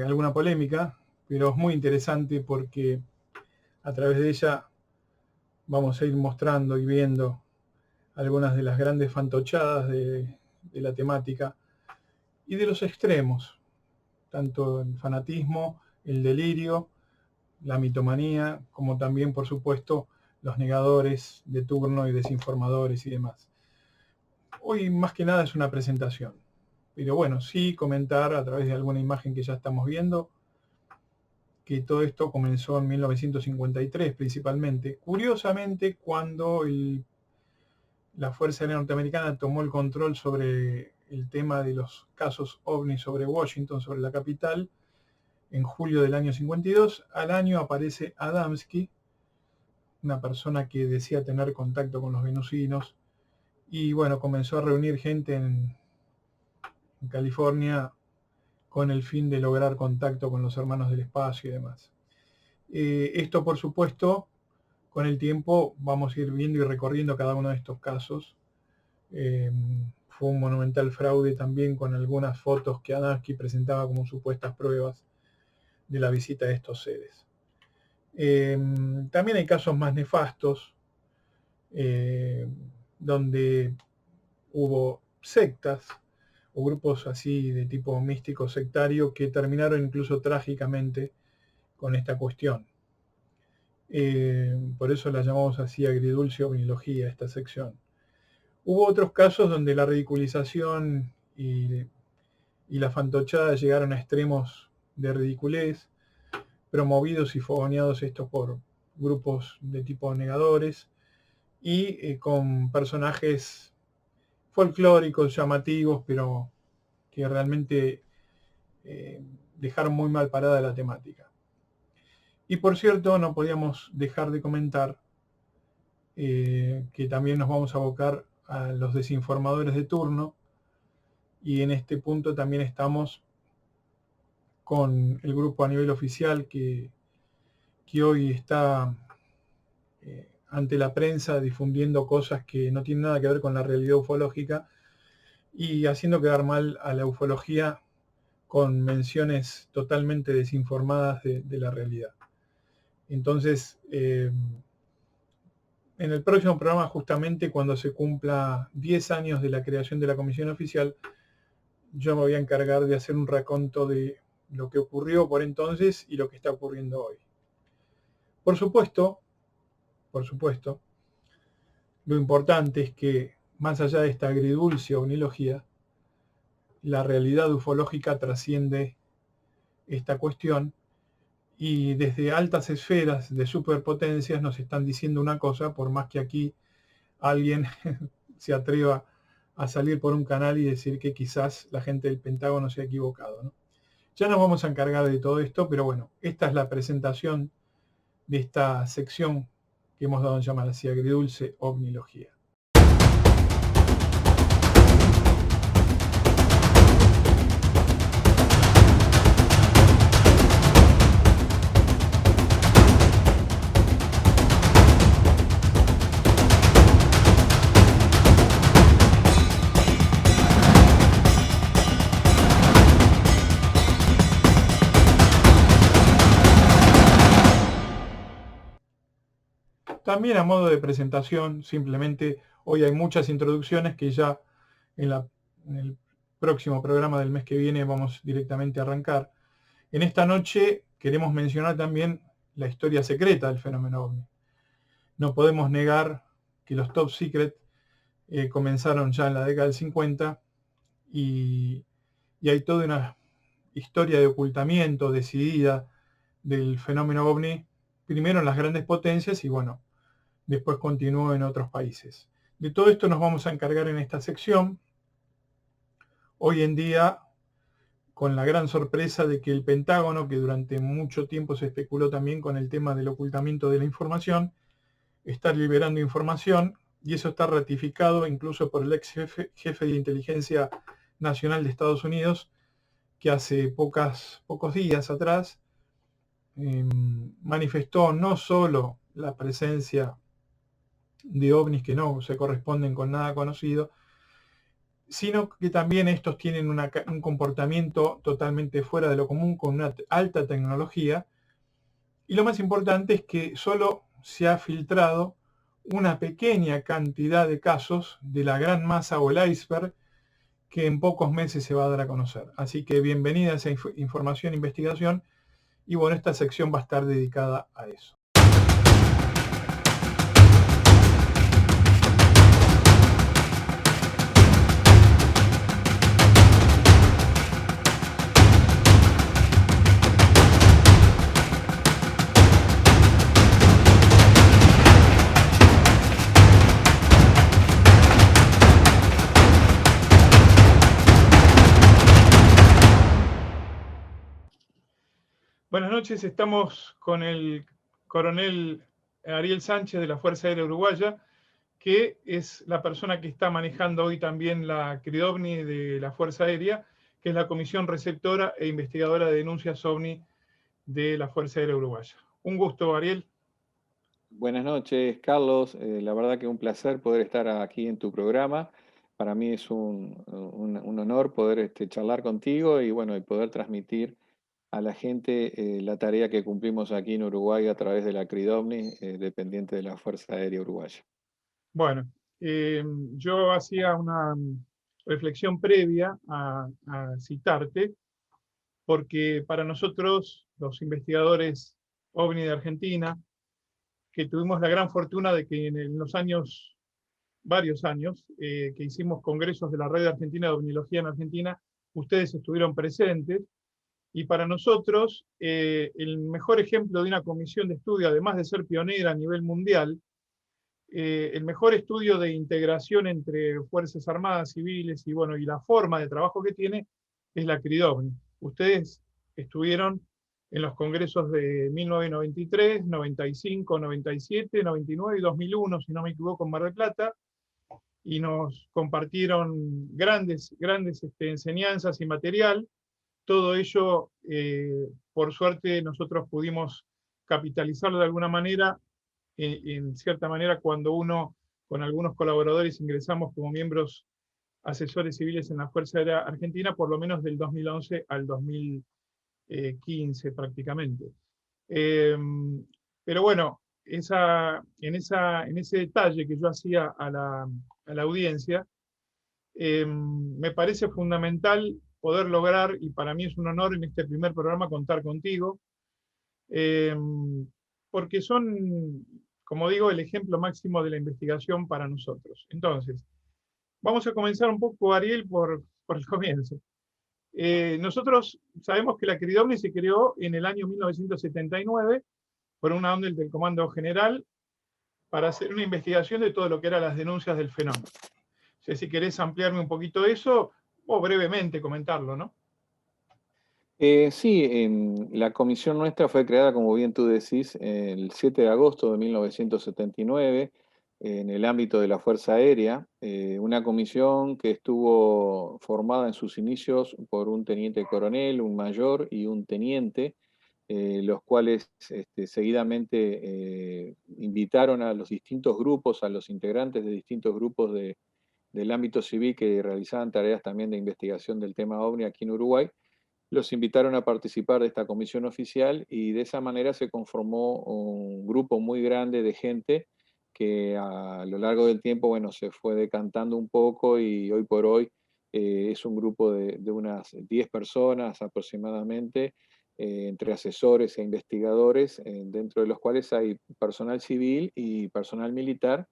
alguna polémica, pero es muy interesante porque a través de ella vamos a ir mostrando y viendo algunas de las grandes fantochadas de la temática y de los extremos, tanto el fanatismo, el delirio, la mitomanía, como también, por supuesto, los negadores de turno y desinformadores y demás. Hoy más que nada es una presentación, pero bueno, sí comentar a través de alguna imagen que ya estamos viendo que todo esto comenzó en 1953 principalmente. Curiosamente, cuando la Fuerza Aérea Norteamericana tomó el control sobre el tema de los casos OVNI sobre Washington, sobre la capital, en julio del año 52, al año aparece Adamski, una persona que decía tener contacto con los venusinos, y bueno, comenzó a reunir gente en California con el fin de lograr contacto con los hermanos del espacio y demás. Esto, por supuesto, con el tiempo vamos a ir viendo y recorriendo cada uno de estos casos. Fue un monumental fraude también con algunas fotos que Adamski presentaba como supuestas pruebas de la visita de estos seres. También hay casos más nefastos, donde hubo sectas o grupos así de tipo místico sectario que terminaron incluso trágicamente con esta cuestión. Por eso la llamamos así agridulce ovnilogía, esta sección. Hubo otros casos donde la ridiculización y la fantochada llegaron a extremos de ridiculez, promovidos y fogoneados estos por grupos de tipo negadores y con personajes folclóricos, llamativos, pero que realmente dejaron muy mal parada la temática. Y por cierto, no podíamos dejar de comentar que también nos vamos a abocar a los desinformadores de turno, y en este punto también estamos con el grupo a nivel oficial que hoy está ante la prensa difundiendo cosas que no tienen nada que ver con la realidad ufológica y haciendo quedar mal a la ufología con menciones totalmente desinformadas de la realidad. Entonces, en el próximo programa, justamente cuando se cumpla 10 años de la creación de la comisión oficial, yo me voy a encargar de hacer un raconto de lo que ocurrió por entonces y lo que está ocurriendo hoy. Por supuesto, lo importante es que, más allá de esta agridulce ovnilogía, la realidad ufológica trasciende esta cuestión y desde altas esferas de superpotencias nos están diciendo una cosa, por más que aquí alguien se atreva a salir por un canal y decir que quizás la gente del Pentágono se ha equivocado, ¿no? Ya nos vamos a encargar de todo esto, pero bueno, esta es la presentación de esta sección que hemos dado en llamar así agridulce ovnilogía. También a modo de presentación, simplemente hoy hay muchas introducciones que ya en el próximo programa del mes que viene vamos directamente a arrancar. En esta noche queremos mencionar también la historia secreta del fenómeno OVNI. No podemos negar que los top secret comenzaron ya en la década del 50 y hay toda una historia de ocultamiento decidida del fenómeno OVNI, primero en las grandes potencias y bueno, después continuó en otros países. De todo esto nos vamos a encargar en esta sección. Hoy en día, con la gran sorpresa de que el Pentágono, que durante mucho tiempo se especuló también con el tema del ocultamiento de la información, está liberando información, y eso está ratificado incluso por el ex jefe de inteligencia nacional de Estados Unidos, que hace pocos días atrás manifestó no solo la presencia de ovnis que no se corresponden con nada conocido, sino que también estos tienen un comportamiento totalmente fuera de lo común, con una alta tecnología, y lo más importante es que solo se ha filtrado una pequeña cantidad de casos de la gran masa o el iceberg que en pocos meses se va a dar a conocer. Así que bienvenida a esa información e investigación. Y bueno, esta sección va a estar dedicada a eso. Buenas noches, estamos con el coronel Ariel Sánchez de la Fuerza Aérea Uruguaya, que es la persona que está manejando hoy también la CRIDOVNI de la Fuerza Aérea, que es la Comisión Receptora e Investigadora de Denuncias OVNI de la Fuerza Aérea Uruguaya. Un gusto, Ariel. Buenas noches, Carlos. La verdad que un placer poder estar aquí en tu programa. Para mí es un honor poder charlar contigo y bueno, y poder transmitir a la gente la tarea que cumplimos aquí en Uruguay a través de la CRIDOVNI, dependiente de la Fuerza Aérea Uruguaya. Bueno, yo hacía una reflexión previa a citarte, porque para nosotros, los investigadores OVNI de Argentina, que tuvimos la gran fortuna de que en los años, varios años, que hicimos congresos de la Red Argentina de OVNIología en Argentina, ustedes estuvieron presentes, y para nosotros el mejor ejemplo de una comisión de estudio, además de ser pionera a nivel mundial, el mejor estudio de integración entre Fuerzas Armadas, civiles y, bueno, y la forma de trabajo que tiene es la CRIDOVNI. Ustedes estuvieron en los congresos de 1993, 95, 97, 99 y 2001, si no me equivoco, en Mar del Plata, y nos compartieron grandes enseñanzas y material. Todo ello, por suerte, nosotros pudimos capitalizarlo de alguna manera, en cierta manera, cuando uno, con algunos colaboradores, ingresamos como miembros asesores civiles en la Fuerza Aérea Argentina, por lo menos del 2011 al 2015 prácticamente. Pero bueno, en ese detalle que yo hacía a la audiencia, me parece fundamental poder lograr, y para mí es un honor en este primer programa contar contigo, eh, porque son, como digo, el ejemplo máximo de la investigación para nosotros. Entonces, vamos a comenzar un poco, Ariel, por el comienzo. Nosotros sabemos que la CRIDOVNI se creó en el año 1979 por una orden del Comando General para hacer una investigación de todo lo que eran las denuncias del fenómeno. O sea, si querés ampliarme un poquito eso, o brevemente comentarlo, ¿no? Sí, la comisión nuestra fue creada, como bien tú decís, el 7 de agosto de 1979 en el ámbito de la Fuerza Aérea, una comisión que estuvo formada en sus inicios por un teniente coronel, un mayor y un teniente, los cuales seguidamente invitaron a los distintos grupos, a los integrantes de distintos grupos del ámbito civil que realizaban tareas también de investigación del tema OVNI aquí en Uruguay. Los invitaron a participar de esta comisión oficial y de esa manera se conformó un grupo muy grande de gente que a lo largo del tiempo, bueno, se fue decantando un poco y hoy por hoy es un grupo de unas 10 personas aproximadamente, entre asesores e investigadores, dentro de los cuales hay personal civil y personal militar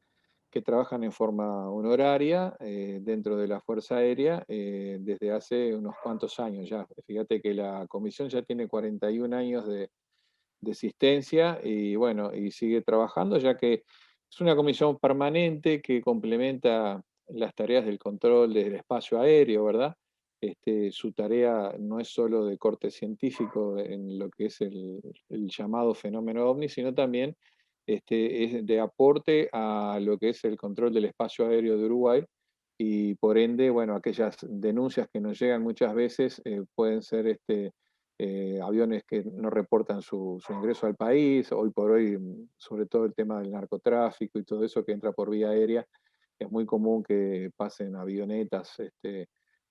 que trabajan en forma honoraria dentro de la Fuerza Aérea desde hace unos cuantos años ya. Fíjate que la comisión ya tiene 41 años de existencia y bueno, y sigue trabajando ya que es una comisión permanente que complementa las tareas del control del espacio aéreo, ¿verdad? Su tarea no es solo de corte científico en lo que es el llamado fenómeno OVNI, sino también es de aporte a lo que es el control del espacio aéreo de Uruguay y por ende, bueno, aquellas denuncias que nos llegan muchas veces pueden ser aviones que no reportan su ingreso al país, hoy por hoy, sobre todo el tema del narcotráfico y todo eso que entra por vía aérea, es muy común que pasen avionetas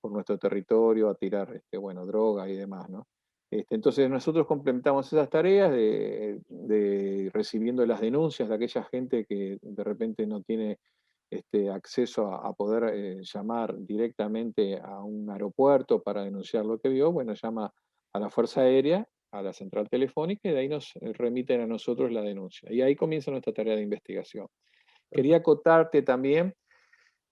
por nuestro territorio a tirar bueno, droga y demás, ¿no? Entonces nosotros complementamos esas tareas de recibiendo las denuncias de aquella gente que de repente no tiene acceso a poder llamar directamente a un aeropuerto para denunciar lo que vio. Bueno, llama a la Fuerza Aérea, a la central telefónica, y de ahí nos remiten a nosotros la denuncia. Y ahí comienza nuestra tarea de investigación. Quería acotarte también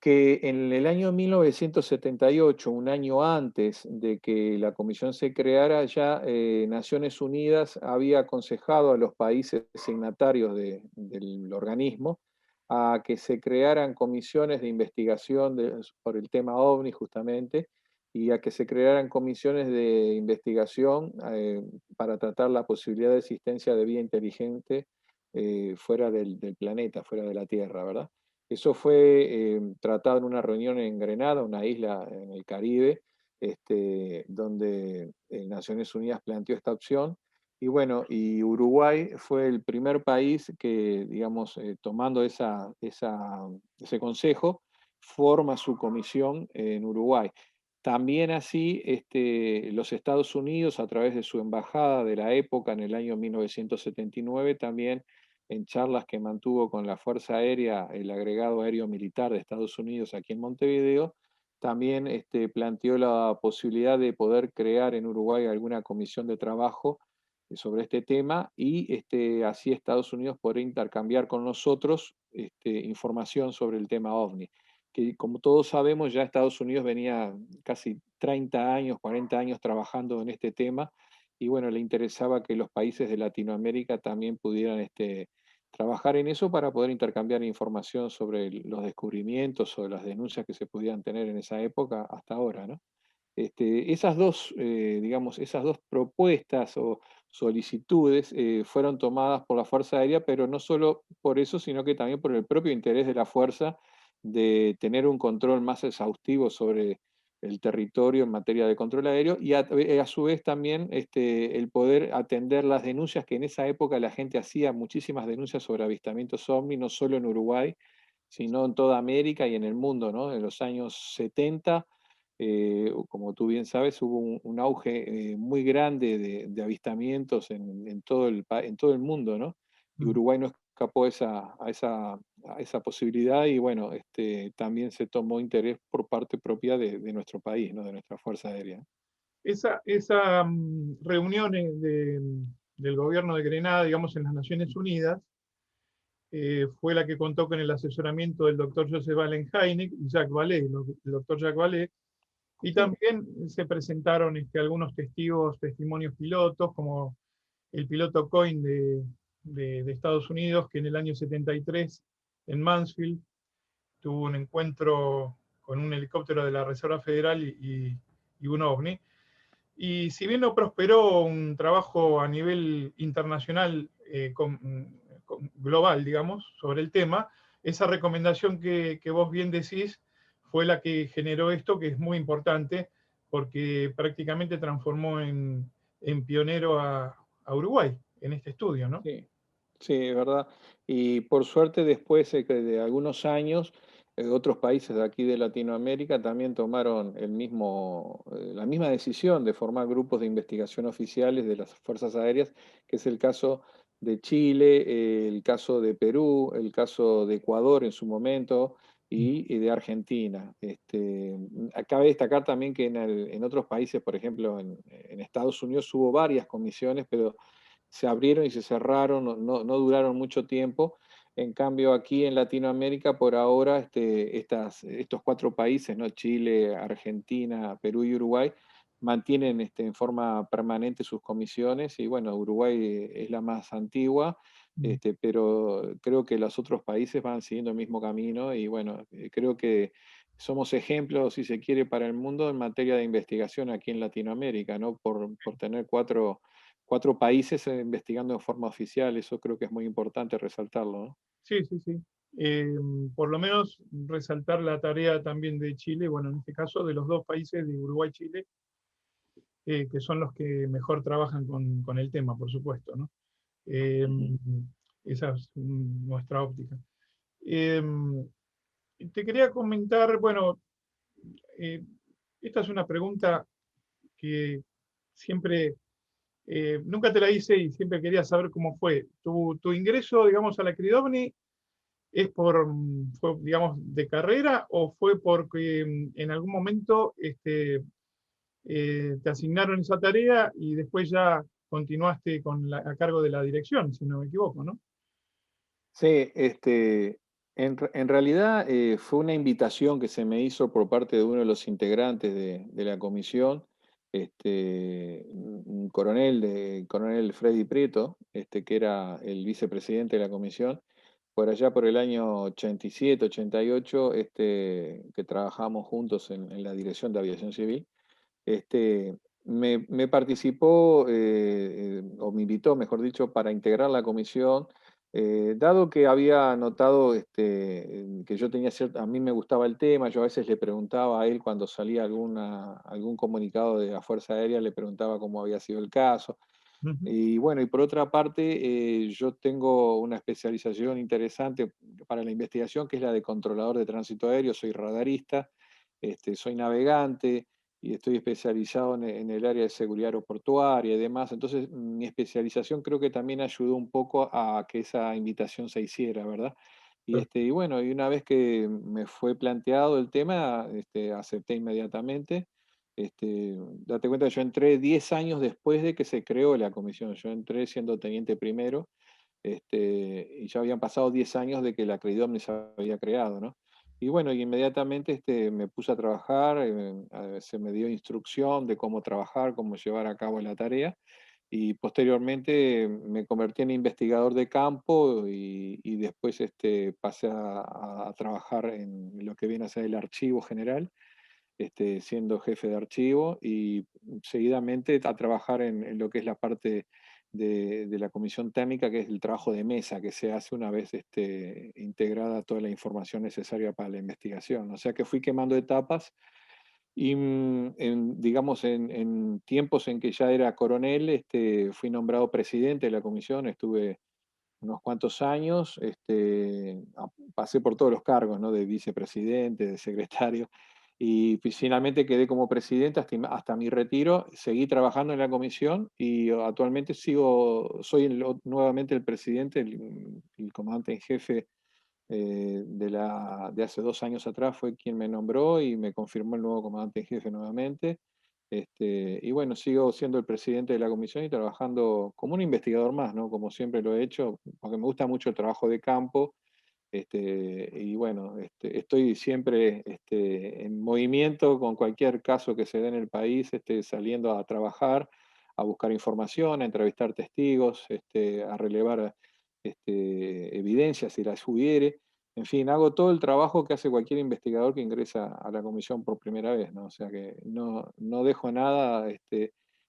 que en el año 1978, un año antes de que la comisión se creara, ya Naciones Unidas había aconsejado a los países signatarios del organismo a que se crearan comisiones de investigación por el tema OVNI justamente, y a que se crearan comisiones de investigación para tratar la posibilidad de existencia de vida inteligente fuera del planeta, fuera de la Tierra, ¿verdad? Eso fue tratado en una reunión en Grenada, una isla en el Caribe, donde Naciones Unidas planteó esta opción. Y bueno, y Uruguay fue el primer país que, digamos, tomando ese consejo, forma su comisión en Uruguay. También así, los Estados Unidos, a través de su embajada de la época, en el año 1979, también en charlas que mantuvo con la Fuerza Aérea, el agregado aéreo militar de Estados Unidos aquí en Montevideo, también planteó la posibilidad de poder crear en Uruguay alguna comisión de trabajo sobre este tema, y así Estados Unidos podrá intercambiar con nosotros información sobre el tema OVNI, que como todos sabemos ya Estados Unidos venía casi 30 años, 40 años trabajando en este tema, y bueno, le interesaba que los países de Latinoamérica también pudieran trabajar en eso para poder intercambiar información sobre los descubrimientos o las denuncias que se podían tener en esa época hasta ahora, ¿no? Esas dos, digamos, esas dos propuestas o solicitudes fueron tomadas por la Fuerza Aérea, pero no solo por eso, sino que también por el propio interés de la Fuerza de tener un control más exhaustivo sobre el territorio en materia de control aéreo, y a su vez también el poder atender las denuncias que en esa época la gente hacía, muchísimas denuncias sobre avistamientos OVNI, no solo en Uruguay, sino en toda América y en el mundo, ¿no? En los años 70, como tú bien sabes, hubo un auge muy grande de avistamientos en todo en todo el mundo, ¿no? Y Mm. Uruguay no escapó a esa posibilidad, y bueno, también se tomó interés por parte propia de nuestro país, ¿no? De nuestra Fuerza Aérea. Esa reunión del gobierno de Grenada, digamos, en las Naciones Unidas, fue la que contó con el asesoramiento del doctor Joseph Allen Hynek y Jacques Vallée, el doctor Jacques Vallée, y Sí, también se presentaron algunos testimonios pilotos, como el piloto Coyne de Estados Unidos, que en el año 73, en Mansfield, tuvo un encuentro con un helicóptero de la Reserva Federal y un OVNI. Y si bien no prosperó un trabajo a nivel internacional, global, digamos, sobre el tema, esa recomendación que vos bien decís fue la que generó esto, que es muy importante, porque prácticamente transformó en pionero a Uruguay en este estudio, ¿no? sí. Sí, es verdad. Y por suerte después de algunos años, otros países de aquí de Latinoamérica también tomaron la misma decisión de formar grupos de investigación oficiales de las Fuerzas Aéreas, que es el caso de Chile, el caso de Perú, el caso de Ecuador en su momento y de Argentina. Cabe destacar también que en otros países, por ejemplo en Estados Unidos, hubo varias comisiones, pero se abrieron y se cerraron, no duraron mucho tiempo. En cambio, aquí en Latinoamérica, por ahora, estos cuatro países, ¿no? Chile, Argentina, Perú y Uruguay, mantienen en forma permanente sus comisiones, y bueno, Uruguay es la más antigua, Mm. pero creo que los otros países van siguiendo el mismo camino, y bueno, creo que somos ejemplos, si se quiere, para el mundo en materia de investigación aquí en Latinoamérica, ¿no? Por tener cuatro países investigando en forma oficial. Eso creo que es muy importante resaltarlo, ¿no? Sí, sí, sí. Eh, por lo menos resaltar la tarea también de Chile, bueno, en este caso de los dos países, de Uruguay y Chile, que son los que mejor trabajan con el tema, por supuesto, ¿no? Eh, Ujú. esa es nuestra óptica. Eh, Te quería comentar, bueno, eh, esta es una pregunta que siempre Nunca te la hice y siempre quería saber cómo fue. ¿Tu ingreso, digamos, a la CRIDOVNI es fue, digamos, de carrera o fue porque en algún momento te asignaron esa tarea y después ya continuaste a cargo de la dirección, si no me equivoco, ¿no? Sí, en realidad fue una invitación que se me hizo por parte de uno de los integrantes de la comisión, un coronel Freddy Prieto, que era el vicepresidente de la comisión, por allá por el año 87, 88, que trabajamos juntos en la Dirección de Aviación Civil. Me participó, o me invitó, mejor dicho, para integrar la comisión, dado que había notado que yo tenía a mí me gustaba el tema. Yo a veces le preguntaba a él cuando salía algún comunicado de la Fuerza Aérea, le preguntaba cómo había sido el caso. Ujú. Y bueno, y por otra parte, yo tengo una especialización interesante para la investigación, que es la de controlador de tránsito aéreo. Soy radarista, soy navegante y estoy especializado en el área de seguridad aeroportuaria y demás. Entonces, mi especialización creo que también ayudó un poco a que esa invitación se hiciera, ¿verdad? Y bueno, y una vez que me fue planteado el tema, acepté inmediatamente. Date cuenta que yo entré 10 años después de que se creó la comisión. Yo entré siendo teniente primero, y ya habían pasado 10 años de que la CRIDOMNI se había creado, ¿no? Y bueno, y inmediatamente me puse a trabajar, se me dio instrucción de cómo trabajar, cómo llevar a cabo la tarea, y posteriormente me convertí en investigador de campo y después pasé a trabajar en lo que viene a ser el archivo general, siendo jefe de archivo, y seguidamente a trabajar en lo que es la parte de la comisión técnica, que es el trabajo de mesa que se hace una vez integrada toda la información necesaria para la investigación. O sea que fui quemando etapas y, digamos, en tiempos en que ya era coronel, fui nombrado presidente de la comisión. Estuve unos cuantos años, pasé por todos los cargos, ¿no? De vicepresidente, de secretario, y finalmente quedé como presidente hasta mi retiro. Seguí trabajando en la comisión y actualmente soy nuevamente el presidente, el comandante en jefe, de hace 2 años atrás fue quien me nombró y me confirmó el nuevo comandante en jefe nuevamente. Y bueno, sigo siendo el presidente de la comisión y trabajando como un investigador más, ¿no? Como siempre lo he hecho, porque me gusta mucho el trabajo de campo. Y bueno, estoy siempre en movimiento con cualquier caso que se dé en el país, saliendo a trabajar, a buscar información, a entrevistar testigos, a relevar evidencias si las hubiere. En fin, hago todo el trabajo que hace cualquier investigador que ingresa a la comisión por primera vez, ¿no? O sea que no dejo nada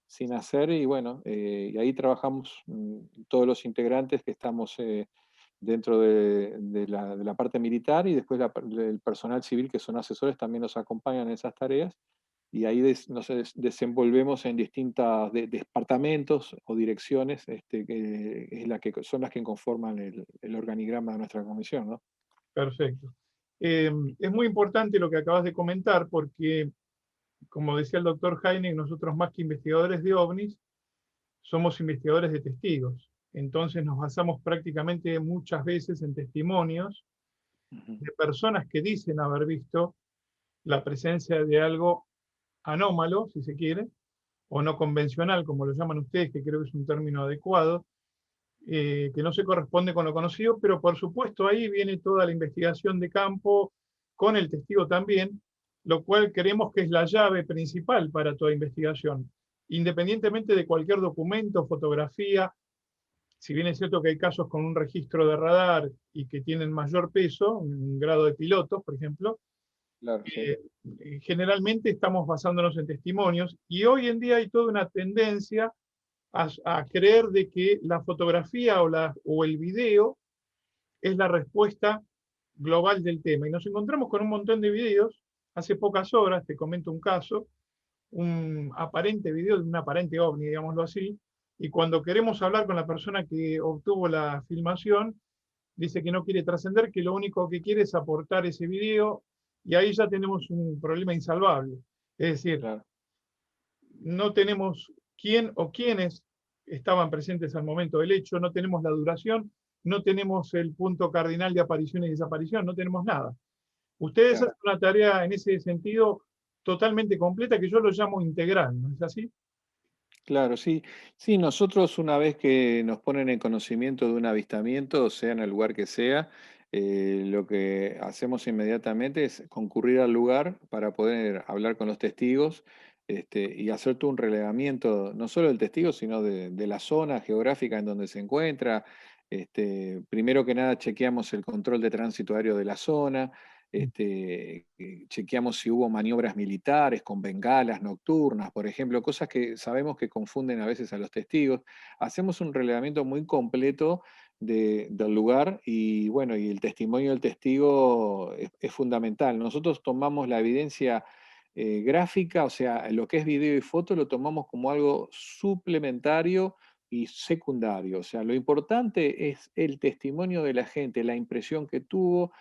sin hacer. Y bueno, y ahí trabajamos, todos los integrantes que estamos dentro de la parte militar, y después el personal civil, que son asesores, también nos acompañan en esas tareas. Y ahí nos desenvolvemos en distintos departamentos o direcciones, que son las que conforman el organigrama de nuestra comisión, ¿no? Perfecto. Es muy importante lo que acabas de comentar porque, como decía el doctor Heineck, nosotros más que investigadores de ovnis, somos investigadores de testigos. Entonces nos basamos prácticamente muchas veces en testimonios Ujú. de personas que dicen haber visto la presencia de algo anómalo, si se quiere, o no convencional, como lo llaman ustedes, que creo que es un término adecuado, que no se corresponde con lo conocido, pero por supuesto ahí viene toda la investigación de campo, con el testigo también, lo cual creemos que es la llave principal para toda investigación, independientemente de cualquier documento, fotografía. Si bien es cierto que hay casos con un registro de radar y que tienen mayor peso, un grado de pilotos, por ejemplo, Claro, sí. generalmente estamos basándonos en testimonios, y hoy en día hay toda una tendencia a creer de que la fotografía o el video es la respuesta global del tema. Y nos encontramos con un montón de videos. Hace pocas horas, te comento un caso, un aparente video de un aparente ovni, digámoslo así, y cuando queremos hablar con la persona que obtuvo la filmación, dice que no quiere trascender, que lo único que quiere es aportar ese video, y ahí ya tenemos un problema insalvable. Es decir, Claro. no tenemos quién o quiénes estaban presentes al momento del hecho, no tenemos la duración, no tenemos el punto cardinal de aparición y desaparición, no tenemos nada. Ustedes Claro. hacen una tarea en ese sentido totalmente completa que yo lo llamo integral, ¿no es así? Claro, sí. Sí, nosotros una vez que nos ponen en conocimiento de un avistamiento, sea en el lugar que sea, lo que hacemos inmediatamente es concurrir al lugar para poder hablar con los testigos, y hacer todo un relevamiento, no solo del testigo, sino de la zona geográfica en donde se encuentra. Primero que nada, chequeamos el control de tránsito aéreo de la zona. Chequeamos si hubo maniobras militares con bengalas nocturnas, por ejemplo, cosas que sabemos que confunden a veces a los testigos. Hacemos un relevamiento muy completo del lugar y bueno, y el testimonio del testigo es fundamental. Nosotros tomamos la evidencia gráfica, o sea, lo que es video y foto, lo tomamos como algo suplementario y secundario. O sea, lo importante es el testimonio de la gente, la impresión que tuvo,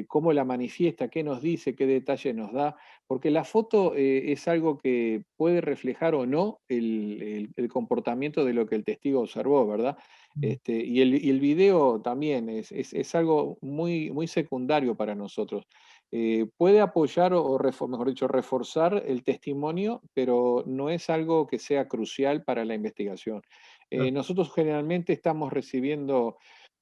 cómo la manifiesta, qué nos dice, qué detalle nos da, porque la foto es algo que puede reflejar o no el comportamiento de lo que el testigo observó, ¿verdad? Y el video también es algo muy, muy secundario para nosotros. Puede apoyar mejor dicho, reforzar el testimonio, pero no es algo que sea crucial para la investigación. Nosotros generalmente estamos recibiendo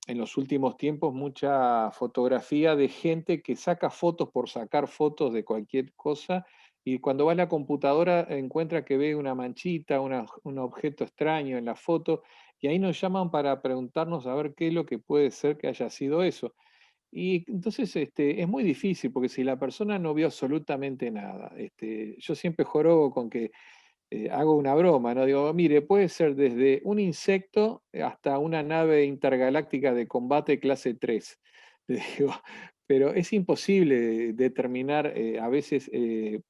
en los últimos tiempos mucha fotografía de gente que saca fotos por sacar fotos de cualquier cosa y cuando va a la computadora encuentra que ve una manchita, un objeto extraño en la foto y ahí nos llaman para preguntarnos a ver qué es lo que puede ser que haya sido eso. Y entonces es muy difícil porque si la persona no vio absolutamente nada, yo siempre jorobo con que hago una broma, ¿no? Digo, mire, puede ser desde un insecto hasta una nave intergaláctica de combate clase 3. Le digo, pero es imposible determinar a veces,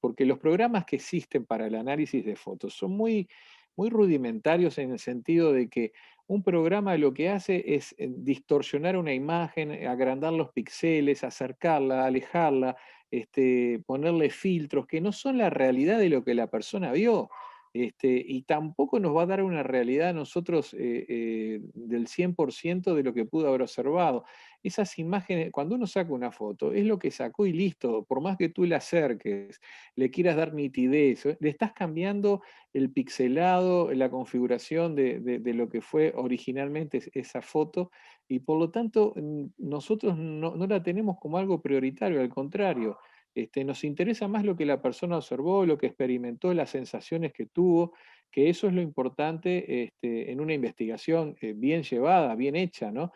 porque los programas que existen para el análisis de fotos son muy, muy rudimentarios en el sentido de que un programa lo que hace es distorsionar una imagen, agrandar los píxeles, acercarla, alejarla, ponerle filtros que no son la realidad de lo que la persona vio. Y tampoco nos va a dar una realidad a nosotros del 100% de lo que pudo haber observado. Esas imágenes, cuando uno saca una foto, es lo que sacó y listo. Por más que tú le acerques, le quieras dar nitidez, le estás cambiando el pixelado, la configuración de lo que fue originalmente esa foto, y por lo tanto nosotros no la tenemos como algo prioritario, al contrario. Nos interesa más lo que la persona observó, lo que experimentó, las sensaciones que tuvo, que eso es lo importante en una investigación bien llevada, bien hecha, ¿no?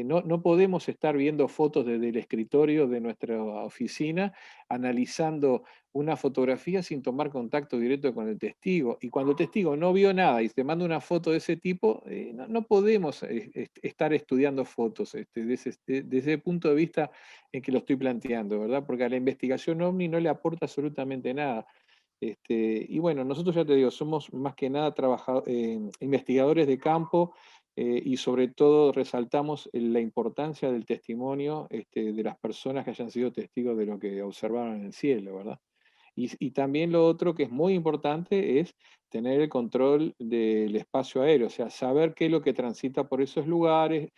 No podemos estar viendo fotos desde el escritorio de nuestra oficina, analizando una fotografía sin tomar contacto directo con el testigo. Y cuando el testigo no vio nada y te manda una foto de ese tipo, no podemos estar estudiando fotos desde ese punto de vista en que lo estoy planteando, ¿verdad? Porque a la investigación OVNI no le aporta absolutamente nada. Y bueno, nosotros ya te digo, somos más que nada investigadores de campo y sobre todo resaltamos la importancia del testimonio de las personas que hayan sido testigos de lo que observaron en el cielo, ¿verdad? Y también lo otro que es muy importante es tener el control del espacio aéreo, o sea, saber qué es lo que transita por esos lugares,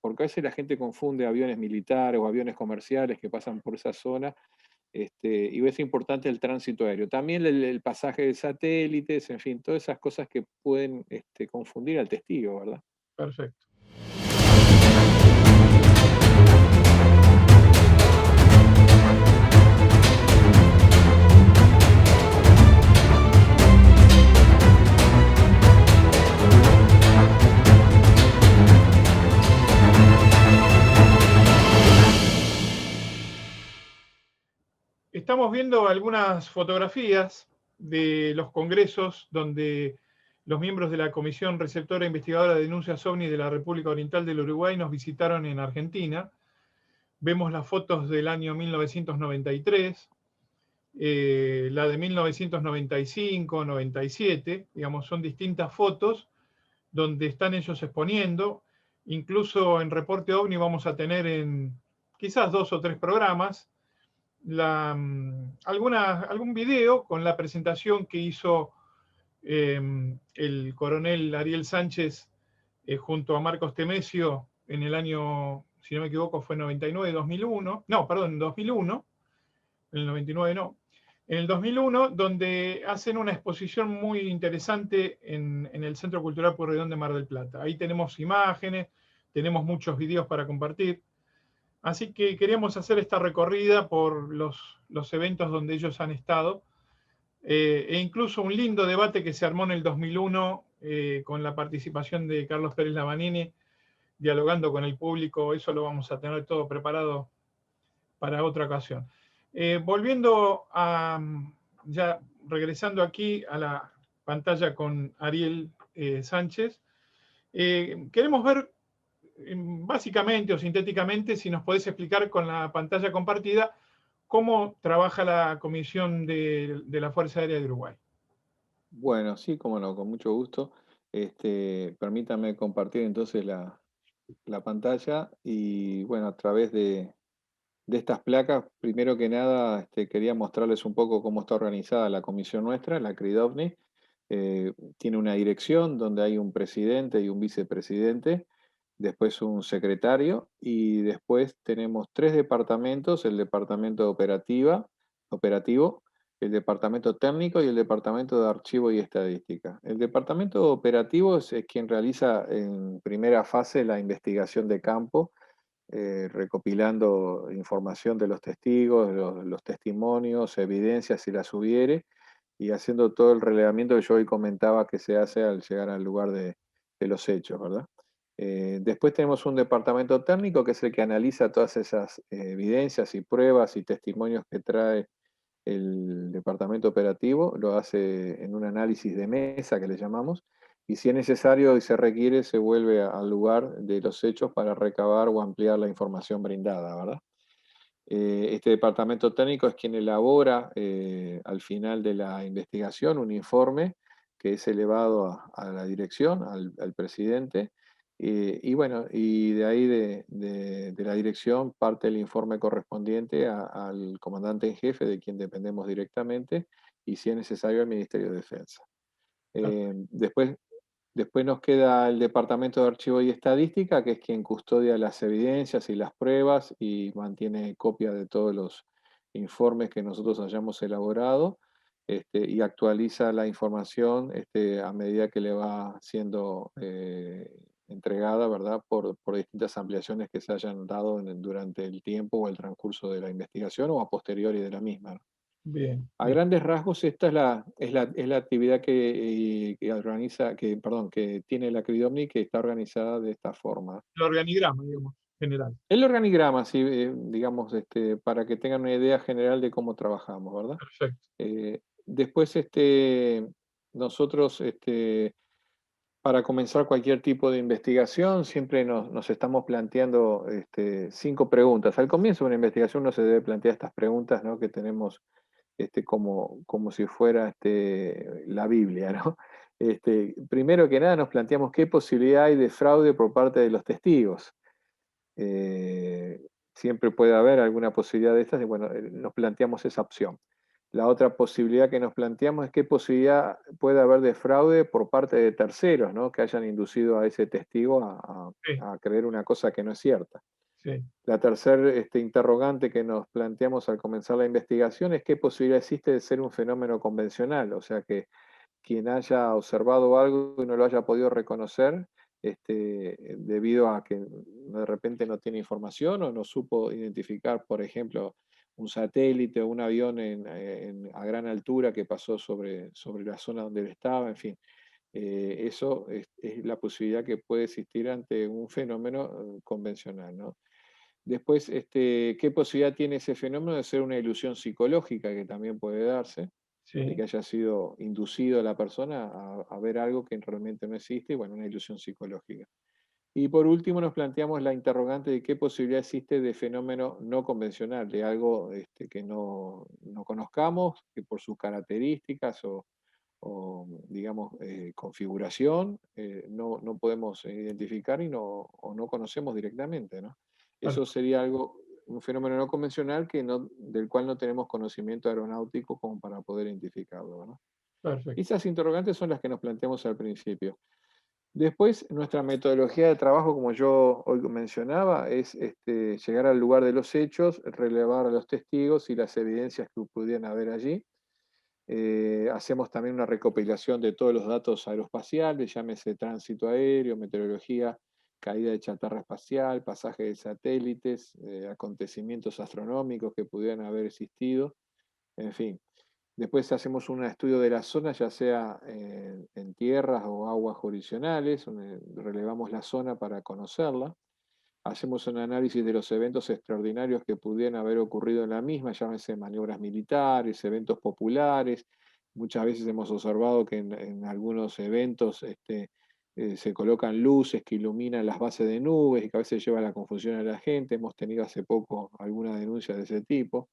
porque a veces la gente confunde aviones militares o aviones comerciales que pasan por esa zona, y es importante el tránsito aéreo. También el pasaje de satélites, en fin, todas esas cosas que pueden confundir al testigo, ¿verdad? Perfecto. Estamos viendo algunas fotografías de los congresos donde los miembros de la Comisión Receptora e Investigadora de Denuncias OVNI de la República Oriental del Uruguay nos visitaron en Argentina. Vemos las fotos del año 1993, la de 1995, 97, digamos, son distintas fotos donde están ellos exponiendo. Incluso en Reporte OVNI vamos a tener en quizás 2 o 3 programas algún video con la presentación que hizo el coronel Ariel Sánchez junto a Marcos Temesio en el año, si no me equivoco, fue 99, 2001, no, perdón, 2001, en el 99 no, en el 2001, donde hacen una exposición muy interesante en el Centro Cultural Pueyrredón de Mar del Plata. Ahí tenemos imágenes, tenemos muchos videos para compartir. Así que queríamos hacer esta recorrida por los eventos donde ellos han estado, e incluso un lindo debate que se armó en el 2001 con la participación de Carlos Pérez Lavanini, dialogando con el público. Eso lo vamos a tener todo preparado para otra ocasión. Volviendo a, ya regresando aquí a la pantalla con Ariel Sánchez, queremos ver básicamente o sintéticamente, si nos podés explicar con la pantalla compartida, cómo trabaja la Comisión de la Fuerza Aérea de Uruguay. Bueno, sí, cómo no, con mucho gusto. Permítame compartir entonces la pantalla y bueno, a través de estas placas, primero que nada, quería mostrarles un poco cómo está organizada la comisión nuestra, la CRIDOVNI. Tiene una dirección donde hay un presidente y un vicepresidente, después un secretario y después tenemos tres departamentos: el departamento operativo, el departamento técnico y el departamento de archivo y estadística. El departamento operativo es quien realiza en primera fase la investigación de campo, recopilando información de los testigos, los testimonios, evidencias si las hubiere, y haciendo todo el relevamiento que yo hoy comentaba que se hace al llegar al lugar de los hechos, ¿verdad? Después tenemos un departamento técnico que es el que analiza todas esas evidencias y pruebas y testimonios que trae el departamento operativo, lo hace en un análisis de mesa que le llamamos, y si es necesario y se requiere, se vuelve al lugar de los hechos para recabar o ampliar la información brindada, ¿verdad? Este departamento técnico es quien elabora al final de la investigación un informe que es elevado a la dirección, al presidente, y bueno, y de ahí de la dirección parte el informe correspondiente al comandante en jefe, de quien dependemos directamente, y si es necesario al Ministerio de Defensa. Después nos queda el Departamento de Archivo y Estadística, que es quien custodia las evidencias y las pruebas y mantiene copia de todos los informes que nosotros hayamos elaborado, y actualiza la información a medida que le va siendo entregada, ¿verdad? Por distintas ampliaciones que se hayan dado durante el tiempo o el transcurso de la investigación o a posteriori de la misma, ¿no? Bien, A bien. grandes rasgos, esta es la actividad que tiene la CRIDOMNI, que está organizada de esta forma. El organigrama, digamos, general. El organigrama, sí, digamos, para que tengan una idea general de cómo trabajamos, ¿verdad? Perfecto. Después, nosotros, para comenzar cualquier tipo de investigación, siempre nos estamos planteando 5 preguntas. Al comienzo de una investigación uno se debe plantear estas preguntas, ¿no? Que tenemos como si fuera la Biblia, ¿no? Primero que nada nos planteamos qué posibilidad hay de fraude por parte de los testigos. Eh, Siempre puede haber alguna posibilidad de estas, y bueno, nos planteamos esa opción. La otra posibilidad que nos planteamos es qué posibilidad puede haber de fraude por parte de terceros, ¿no? Que hayan inducido a ese testigo Sí, a creer una cosa que no es cierta. sí. La tercera interrogante que nos planteamos al comenzar la investigación es qué posibilidad existe de ser un fenómeno convencional, o sea, que quien haya observado algo y no lo haya podido reconocer, debido a que de repente no tiene información o no supo identificar, por ejemplo, un satélite o un avión a gran altura que pasó sobre la zona donde él estaba, en fin. Eso es la posibilidad que puede existir ante un fenómeno convencional, ¿no? Después, ¿qué posibilidad tiene ese fenómeno de ser una ilusión psicológica que también puede darse, de que Sí. haya sido inducido la persona a ver algo que realmente no existe, y bueno, una ilusión psicológica? Y por último nos planteamos la interrogante de qué posibilidad existe de fenómeno no convencional, de algo que no conozcamos, que por sus características o, digamos, configuración, no podemos identificar o no conocemos directamente, ¿no? Tal Eso sería un fenómeno no convencional del cual no tenemos conocimiento aeronáutico como para poder identificarlo, ¿no? Perfecto. Esas interrogantes son las que nos planteamos al principio. Después, nuestra metodología de trabajo, como yo hoy mencionaba, es llegar al lugar de los hechos, relevar a los testigos y las evidencias que pudieran haber allí. Hacemos también una recopilación de todos los datos aeroespaciales, llámese tránsito aéreo, meteorología, caída de chatarra espacial, pasaje de satélites, acontecimientos astronómicos que pudieran haber existido, en fin. Después hacemos un estudio de la zona, ya sea en tierras o aguas jurisdiccionales, donde relevamos la zona para conocerla. Hacemos un análisis de los eventos extraordinarios que pudieran haber ocurrido en la misma, llámese maniobras militares, eventos populares. Muchas veces hemos observado que en algunos eventos se colocan luces que iluminan las bases de nubes y que a veces lleva a la confusión a la gente. Hemos tenido hace poco alguna denuncia de ese tipo.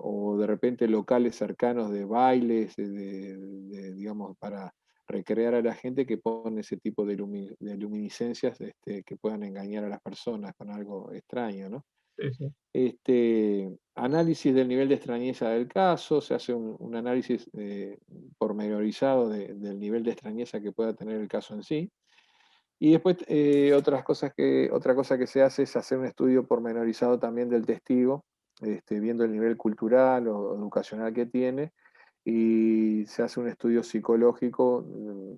O de repente locales cercanos de bailes, digamos, para recrear a la gente que pone ese tipo de luminiscencias que puedan engañar a las personas con algo extraño, ¿no? Sí, sí. Análisis del nivel de extrañeza del caso, se hace un análisis pormenorizado del nivel de extrañeza que pueda tener el caso en sí. Y después otra cosa que se hace es hacer un estudio pormenorizado también del testigo, viendo el nivel cultural o educacional que tiene, y se hace un estudio psicológico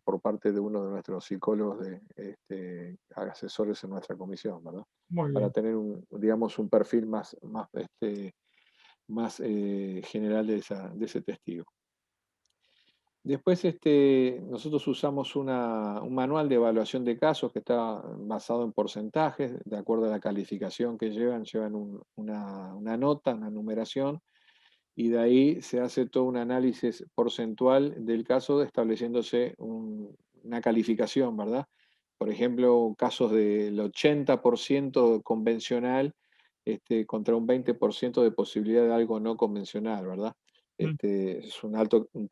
por parte de uno de nuestros psicólogos asesores en nuestra comisión, ¿verdad? Muy Para bien. tener digamos, un perfil más general de ese testigo. Después nosotros usamos un manual de evaluación de casos que está basado en porcentajes, de acuerdo a la calificación que llevan una nota, una numeración, y de ahí se hace todo un análisis porcentual del caso, estableciéndose una calificación, ¿verdad? Por ejemplo, casos del 80% convencional contra un 20% de posibilidad de algo no convencional, ¿verdad? Mm,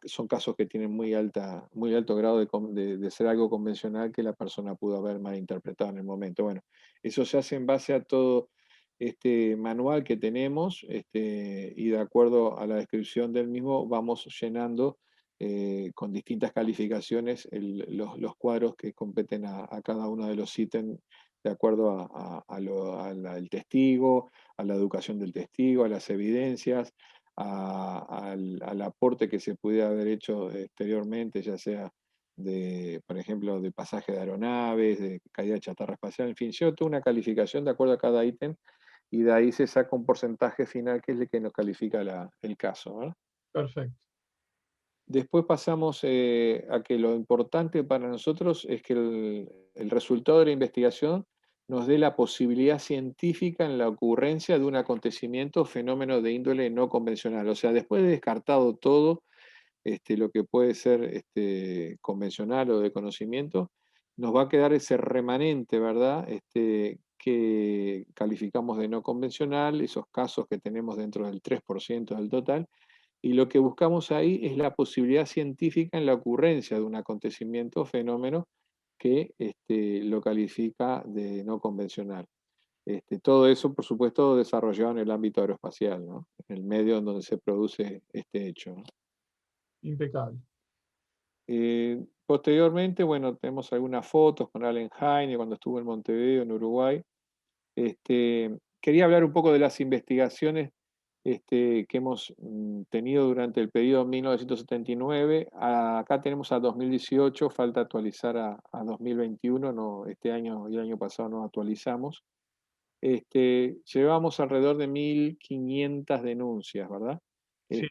Son casos que tienen muy alto grado de ser algo convencional que la persona pudo haber malinterpretado en el momento. Bueno, eso se hace en base a todo este manual que tenemos y de acuerdo a la descripción del mismo vamos llenando con distintas calificaciones los cuadros que competen a cada uno de los ítems de acuerdo al testigo, a la educación del testigo, a las evidencias, al aporte que se pudiera haber hecho exteriormente, ya sea por ejemplo, de pasaje de aeronaves, de caída de chatarra espacial, en fin, yo toda una calificación de acuerdo a cada ítem y de ahí se saca un porcentaje final que es el que nos califica el caso, ¿verdad? perfecto. Después pasamos a que lo importante para nosotros es que el resultado de la investigación nos dé la posibilidad científica en la ocurrencia de un acontecimiento o fenómeno de índole no convencional. O sea, después de descartado todo, lo que puede ser convencional o de conocimiento, nos va a quedar ese remanente, ¿verdad? Que calificamos de no convencional, esos casos que tenemos dentro del 3% del total, y lo que buscamos ahí es la posibilidad científica en la ocurrencia de un acontecimiento o fenómeno que lo califica de no convencional. Todo eso, por supuesto, desarrollado en el ámbito aeroespacial, ¿no? En el medio en donde se produce este hecho, ¿no? Impecable. Posteriormente, bueno, tenemos algunas fotos con Allen Heine cuando estuvo en Montevideo, en Uruguay. Quería hablar un poco de las investigaciones que hemos tenido durante el periodo 1979. Acá tenemos a 2018, falta actualizar a 2021, no, este año y el año pasado no actualizamos. Llevamos alrededor de 1.500 denuncias, ¿verdad? Sí,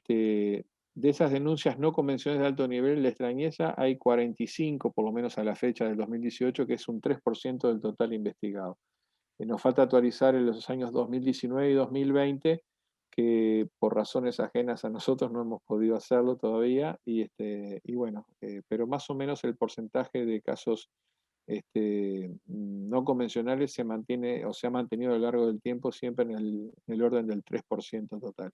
De esas denuncias no convencionales de alto nivel de extrañeza, hay 45, por lo menos a la fecha del 2018, que es un 3% del total investigado. Nos falta actualizar en los años 2019 y 2020, que por razones ajenas a nosotros no hemos podido hacerlo todavía, y bueno, pero más o menos el porcentaje de casos no convencionales se mantiene o se ha mantenido a lo largo del tiempo siempre en el orden del 3% total.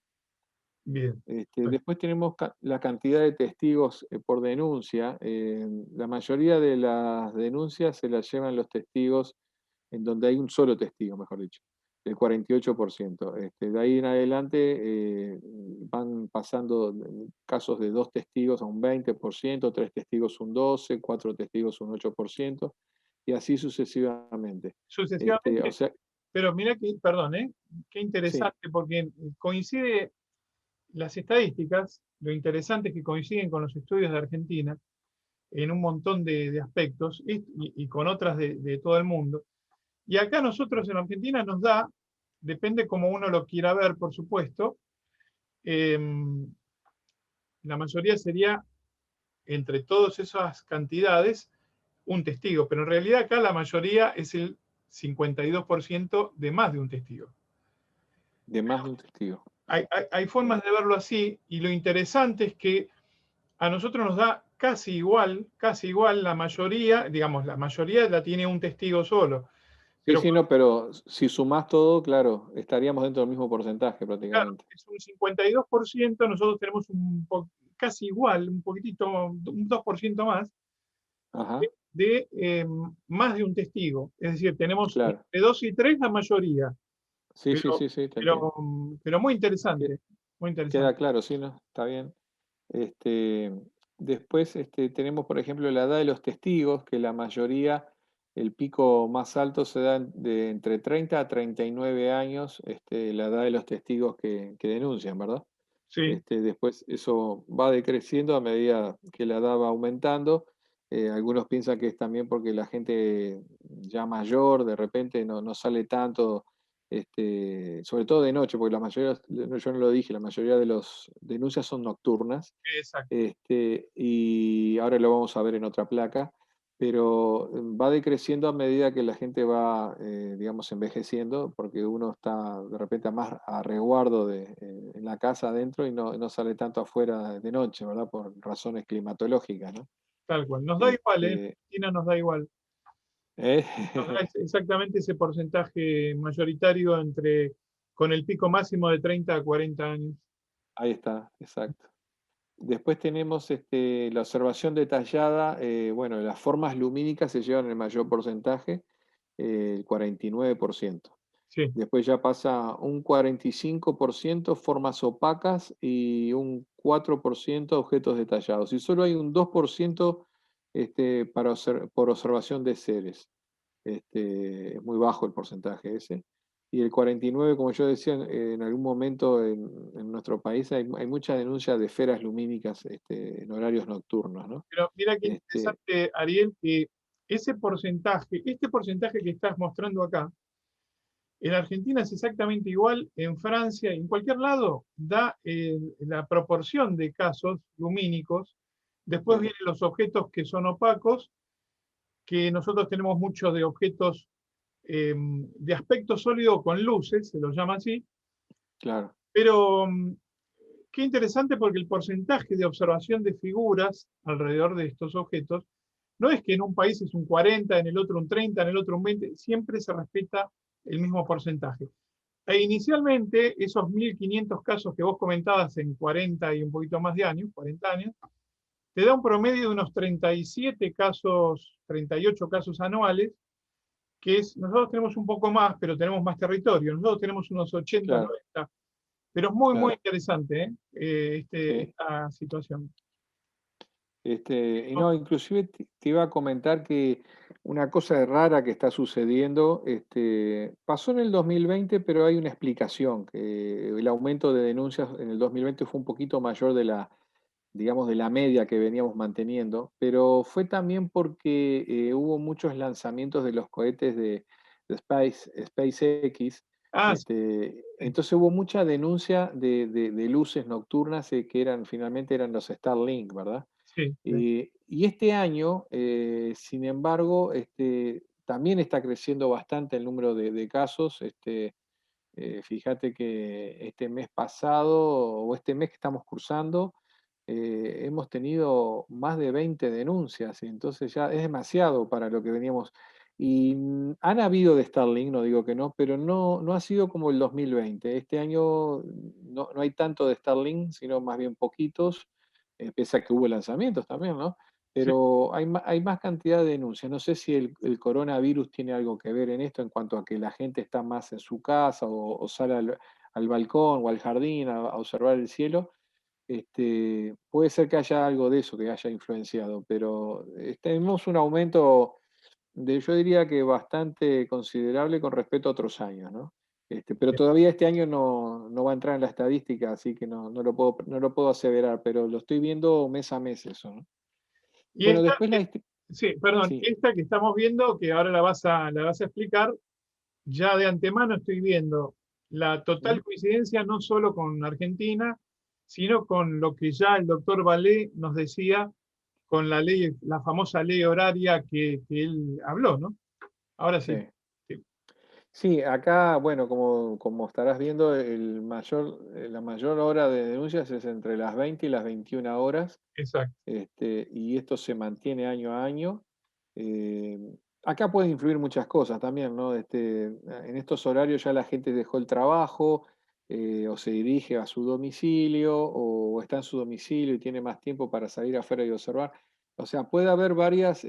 bien. Después tenemos la cantidad de testigos por denuncia. La mayoría de las denuncias se las llevan los testigos en donde hay un solo testigo, mejor dicho. el 48%. De ahí en adelante van pasando casos de 2 testigos a un 20%, 3 testigos un 12%, 4 testigos un 8%, y así sucesivamente. O Sucesivamente, sea, pero mira que, perdón, qué sí, interesante, porque coincide las estadísticas, lo interesante es que coinciden con los estudios de Argentina en un montón de aspectos y con otras de todo el mundo. Y acá nosotros en Argentina nos da, depende como uno lo quiera ver, por supuesto, em, la mayoría sería, entre todas esas cantidades, un testigo, pero en realidad acá la mayoría es el 52% de más de un testigo. de más de un testigo. Hay formas de verlo así, y lo interesante es que a nosotros nos da casi igual la mayoría, digamos, la mayoría la tiene un testigo solo. Sí, Pero sí, no, pero si sumás todo, claro, estaríamos dentro del mismo porcentaje claro, prácticamente. es un 52%, nosotros tenemos casi igual, un poquitito, un 2% más, Ajá, de más de un testigo. Es decir, tenemos claro. entre 2 y 3 la mayoría, Sí, sí, pero, sí, sí, te entiendo. pero muy Que- interesante, muy Queda interesante. claro, sí, ¿no? Está bien. Este, Después tenemos, por ejemplo, la edad de los testigos, que la mayoría, el pico más alto se da de entre 30 a 39 años, la edad de los testigos que denuncian, ¿verdad? Sí, Después eso va decreciendo a medida que la edad va aumentando. Algunos piensan que es también porque la gente ya mayor de repente no sale tanto, sobre todo de noche, porque la mayoría, yo no lo dije, la mayoría de las denuncias son nocturnas, exacto, y ahora lo vamos a ver en otra placa, pero va decreciendo a medida que la gente va, digamos, envejeciendo, porque uno está de repente más a resguardo en la casa adentro y no sale tanto afuera de noche, ¿verdad? Por razones climatológicas, ¿no? tal cual. Nos da igual, en Este, Argentina nos da igual. ¿eh? Nos da exactamente ese porcentaje mayoritario con el pico máximo de 30 a 40 años. Ahí está, exacto. Después tenemos la observación detallada, bueno, las formas lumínicas se llevan el mayor porcentaje, el 49%. Sí, Después ya pasa un 45% formas opacas y un 4% objetos detallados. Y solo hay un 2% por observación de seres. Es muy bajo el porcentaje ese. Y el 49%, como yo decía, en algún momento en nuestro país hay mucha denuncia de esferas lumínicas en horarios nocturnos, ¿no? pero mira qué Este, interesante, Ariel, que ese porcentaje, este porcentaje que estás mostrando acá, en Argentina es exactamente igual, en Francia, en cualquier lado, da la proporción de casos lumínicos. Después sí, vienen los objetos que son opacos, que nosotros tenemos muchos de objetos de aspecto sólido con luces, se los llama así, claro, pero qué interesante porque el porcentaje de observación de figuras alrededor de estos objetos no es que en un país es un 40, en el otro un 30, en el otro un 20, siempre se respeta el mismo porcentaje. E inicialmente, esos 1.500 casos que vos comentabas en 40 y un poquito más de años, 40 años, te da un promedio de unos 37 casos, 38 casos anuales, que es, nosotros tenemos un poco más, pero tenemos más territorio, nosotros tenemos unos 80, claro, 90, pero es muy, muy claro. interesante Sí. esta situación. Y no, inclusive te iba a comentar que una cosa rara que está sucediendo, pasó en el 2020, pero hay una explicación, que el aumento de denuncias en el 2020 fue un poquito mayor de la, digamos, de la media que veníamos manteniendo, pero fue también porque hubo muchos lanzamientos de los cohetes de SpaceX. Ah, sí, sí, Entonces hubo mucha denuncia de luces nocturnas que finalmente eran los Starlink, ¿verdad? sí, sí. Y este año, sin embargo, también está creciendo bastante el número de casos. Fíjate que este mes pasado o este mes que estamos cursando, hemos tenido más de 20 denuncias, y entonces ya es demasiado para lo que veníamos. Y han habido de Starlink, no digo que no, pero no ha sido como el 2020. Este año no hay tanto de Starlink, sino más bien poquitos, pese a que hubo lanzamientos también, ¿no? Pero hay más cantidad de denuncias. No sé si el coronavirus tiene algo que ver en esto en cuanto a que la gente está más en su casa o sale al balcón o al jardín a observar el cielo. Puede ser que haya algo de eso que haya influenciado, pero tenemos un aumento yo diría que bastante considerable con respecto a otros años, ¿no? Pero todavía este año no va a entrar en la estadística, así que no lo puedo aseverar, pero lo estoy viendo mes a mes eso, ¿no? Y Bueno, esta, después sí, perdón, sí, esta que estamos viendo, que ahora la vas a explicar, ya de antemano estoy viendo la total ¿Mm? coincidencia no solo con Argentina, sino con lo que ya el doctor Vallée nos decía con la ley, la famosa ley horaria que él habló, ¿no? Ahora sí. Sí. Sí, Sí, acá, bueno, como estarás viendo, la mayor hora de denuncias es entre las 20 y las 21 horas. exacto. Y esto se mantiene año a año. Eh, Acá pueden influir muchas cosas también, ¿no? En estos horarios ya la gente dejó el trabajo, o se dirige a su domicilio, o está en su domicilio y tiene más tiempo para salir afuera y observar. O sea, puede haber varias,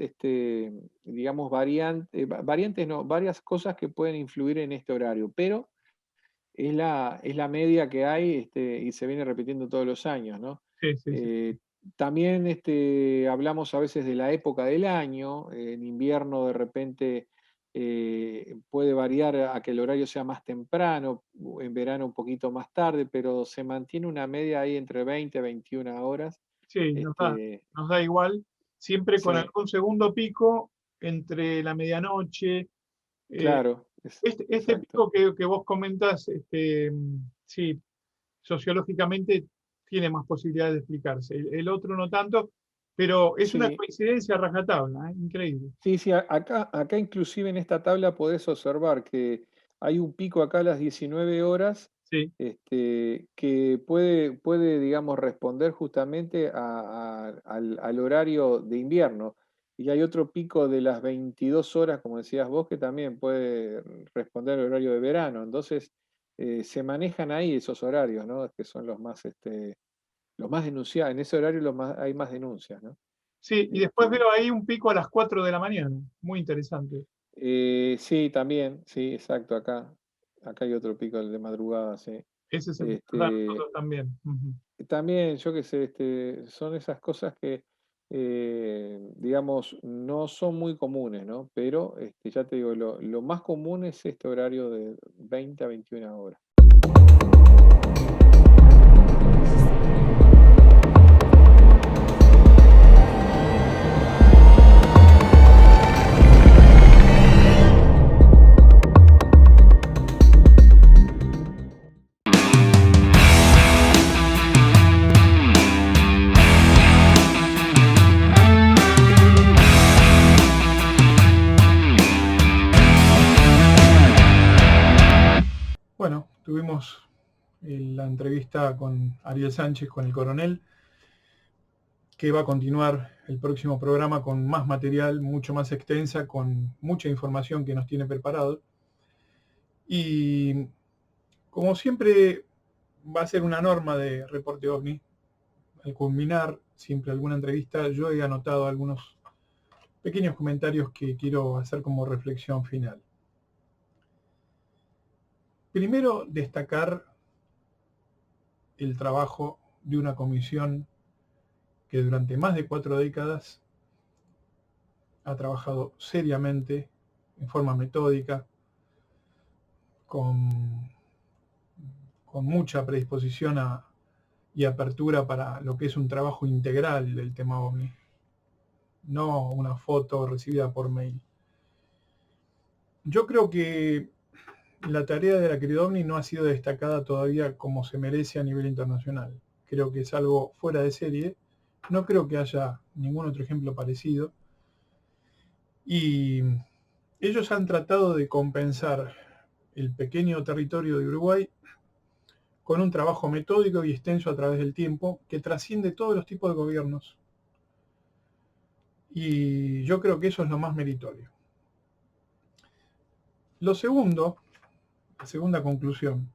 digamos, variantes, no, varias cosas que pueden influir en este horario, pero es la media que hay, y se viene repitiendo todos los años, ¿no? Sí, sí, sí. Eh, También hablamos a veces de la época del año. En invierno de repente puede variar a que el horario sea más temprano, o en verano un poquito más tarde, pero se mantiene una media ahí entre 20 y 21 horas. Sí, Este, nos da igual, siempre con sí, algún segundo pico entre la medianoche. eh, claro, este exacto. pico que vos comentás, sí, sociológicamente tiene más posibilidades de explicarse. El otro no tanto, pero es una Sí, coincidencia a rajatabla, ¿eh? Increíble. sí, sí, acá inclusive en esta tabla podés observar que hay un pico acá a las 19 horas, Sí, que puede, digamos, responder justamente al horario de invierno. Y hay otro pico de las 22 horas, como decías vos, que también puede responder al horario de verano. Entonces, se manejan ahí esos horarios, ¿no? Que son los más denunciados. En ese horario hay más denuncias, ¿no? sí, y después Este, veo ahí un pico a las 4 de la mañana. Muy interesante. Sí, también, sí, exacto, acá hay otro pico, el de madrugada, sí. Ese se me manda a Este, nosotros también. Ujú. También, yo qué sé, son esas cosas que, digamos, no son muy comunes, ¿no? Pero, ya te digo, lo más común es este horario de 20 a 21 horas. Bueno, tuvimos la entrevista con Ariel Sánchez, con el coronel, que va a continuar el próximo programa con más material, mucho más extensa, con mucha información que nos tiene preparado. Y como siempre va a ser una norma de Reporte OVNI, al culminar siempre alguna entrevista, yo he anotado algunos pequeños comentarios que quiero hacer como reflexión final. Primero, destacar el trabajo de una comisión que durante más de 4 décadas ha trabajado seriamente, en forma metódica, con, con mucha predisposición y apertura para lo que es un trabajo integral del tema OVNI, no una foto recibida por mail. Yo creo que la tarea de la querida OVNI no ha sido destacada todavía como se merece a nivel internacional. Creo que es algo fuera de serie. No creo que haya ningún otro ejemplo parecido. Y ellos han tratado de compensar el pequeño territorio de Uruguay con un trabajo metódico y extenso a través del tiempo que trasciende todos los tipos de gobiernos. Y yo creo que eso es lo más meritorio. Lo segundo, la segunda conclusión,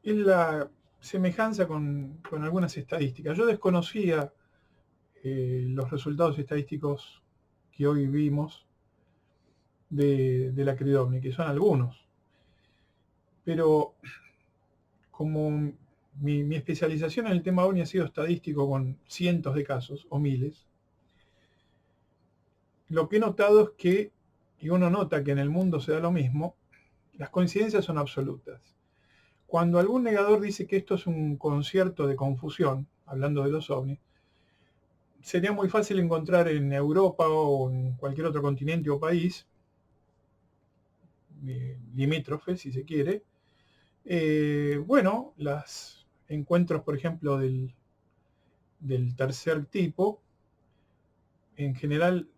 es la semejanza con algunas estadísticas. Yo desconocía los resultados estadísticos que hoy vimos de la cridovni, que son algunos. Pero como mi especialización en el tema OVNI ha sido estadístico con cientos de casos o miles, lo que he notado es que, y uno nota que en el mundo se da lo mismo, las coincidencias son absolutas. Cuando algún negador dice que esto es un concierto de confusión, hablando de los ovnis, sería muy fácil encontrar en Europa o en cualquier otro continente o país, limítrofe si se quiere, bueno, los encuentros, por ejemplo, del tercer tipo, en general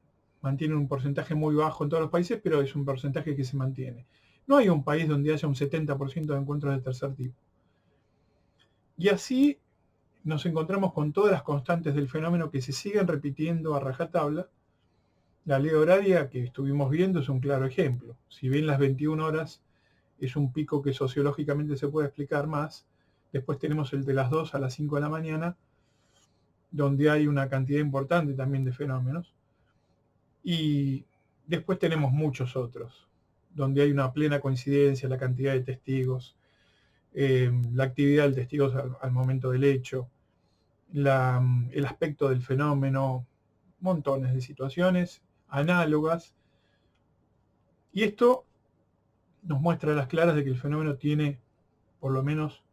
mantienen un porcentaje muy bajo en todos los países, pero es un porcentaje que se mantiene. No hay un país donde haya un 70% de encuentros de tercer tipo. Y así nos encontramos con todas las constantes del fenómeno que se siguen repitiendo a rajatabla. La ley horaria que estuvimos viendo es un claro ejemplo. Si bien las 21 horas es un pico que sociológicamente se puede explicar más, después tenemos el de las 2 a las 5 de la mañana, donde hay una cantidad importante también de fenómenos. Y después tenemos muchos otros, donde hay una plena coincidencia, la cantidad de testigos, la actividad del testigo al momento del hecho, el aspecto del fenómeno, montones de situaciones análogas. Y esto nos muestra a las claras de que el fenómeno tiene por lo menos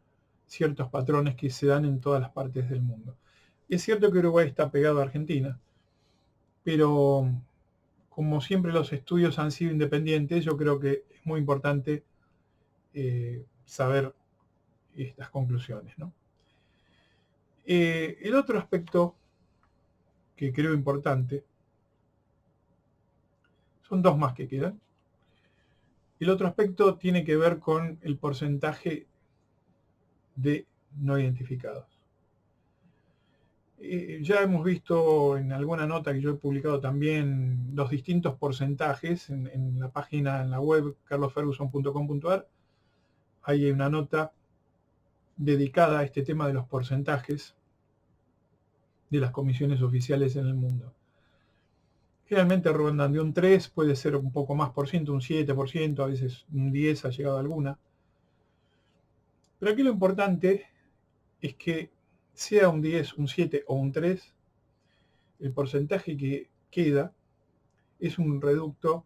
ciertos patrones que se dan en todas las partes del mundo. Y es cierto que Uruguay está pegado a Argentina, pero como siempre los estudios han sido independientes, yo creo que es muy importante saber estas conclusiones, ¿no? El otro aspecto que creo importante, son dos más que quedan. El otro aspecto tiene que ver con el porcentaje de no identificados. Ya hemos visto en alguna nota que yo he publicado también los distintos porcentajes en la página, en la web carlosferguson.com.ar. Hay una nota dedicada a este tema de los porcentajes de las comisiones oficiales en el mundo. Generalmente rondan de un 3, puede ser un poco más por ciento, un 7%, a veces un 10 ha llegado alguna. Pero aquí lo importante es que sea un 10, un 7 o un 3, el porcentaje que queda es un reducto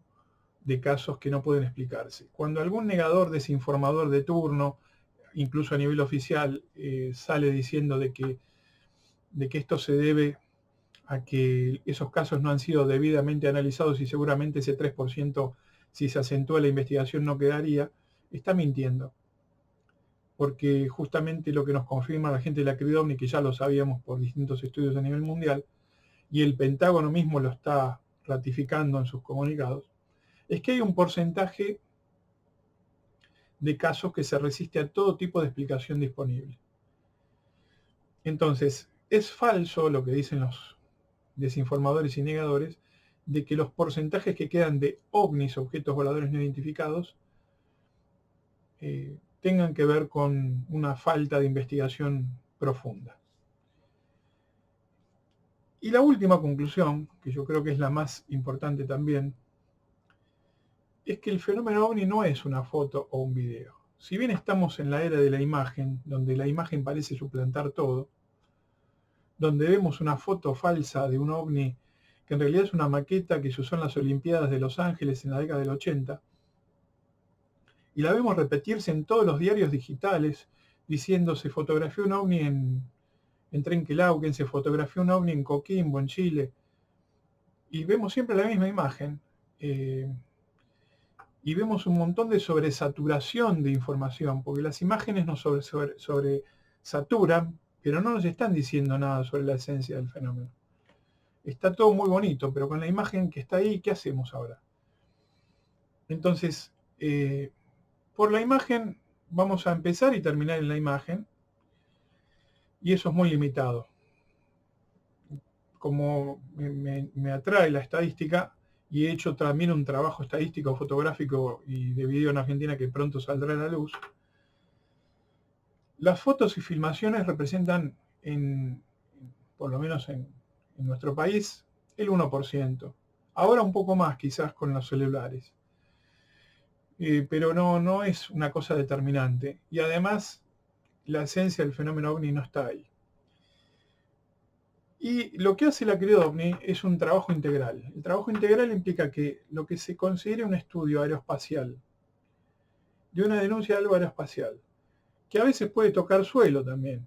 de casos que no pueden explicarse. Cuando algún negador, desinformador de turno, incluso a nivel oficial, sale diciendo de que esto se debe a que esos casos no han sido debidamente analizados y seguramente ese 3%, si se acentúa la investigación, no quedaría, está mintiendo. Porque justamente lo que nos confirma la gente de la cridovni, que ya lo sabíamos por distintos estudios a nivel mundial, y el Pentágono mismo lo está ratificando en sus comunicados, es que hay un porcentaje de casos que se resiste a todo tipo de explicación disponible. Entonces, es falso lo que dicen los desinformadores y negadores de que los porcentajes que quedan de ovnis, objetos voladores no identificados, tengan que ver con una falta de investigación profunda. Y la última conclusión, que yo creo que es la más importante también, es que el fenómeno ovni no es una foto o un video. Si bien estamos en la era de la imagen, donde la imagen parece suplantar todo, donde vemos una foto falsa de un ovni que en realidad es una maqueta que se usó en las Olimpiadas de Los Ángeles en la década del 80, y la vemos repetirse en todos los diarios digitales, diciendo se fotografió un ovni en Trenquelauquen, se fotografió un ovni en Coquimbo, en Chile, y vemos siempre la misma imagen, y vemos un montón de sobresaturación de información, porque las imágenes nos sobresaturan, pero no nos están diciendo nada sobre la esencia del fenómeno. Está todo muy bonito, pero con la imagen que está ahí, ¿qué hacemos ahora? Entonces, por la imagen vamos a empezar y terminar en la imagen, y eso es muy limitado. Como me atrae la estadística, y he hecho también un trabajo estadístico, fotográfico y de video en Argentina que pronto saldrá a la luz, las fotos y filmaciones representan, por lo menos en en nuestro país el 1%. Ahora un poco más quizás con los celulares. Pero no es una cosa determinante. Y además la esencia del fenómeno ovni no está ahí. Y lo que hace la CRIOD OVNI es un trabajo integral. El trabajo integral implica que lo que se considere un estudio aeroespacial, de una denuncia de algo aeroespacial, que a veces puede tocar suelo también,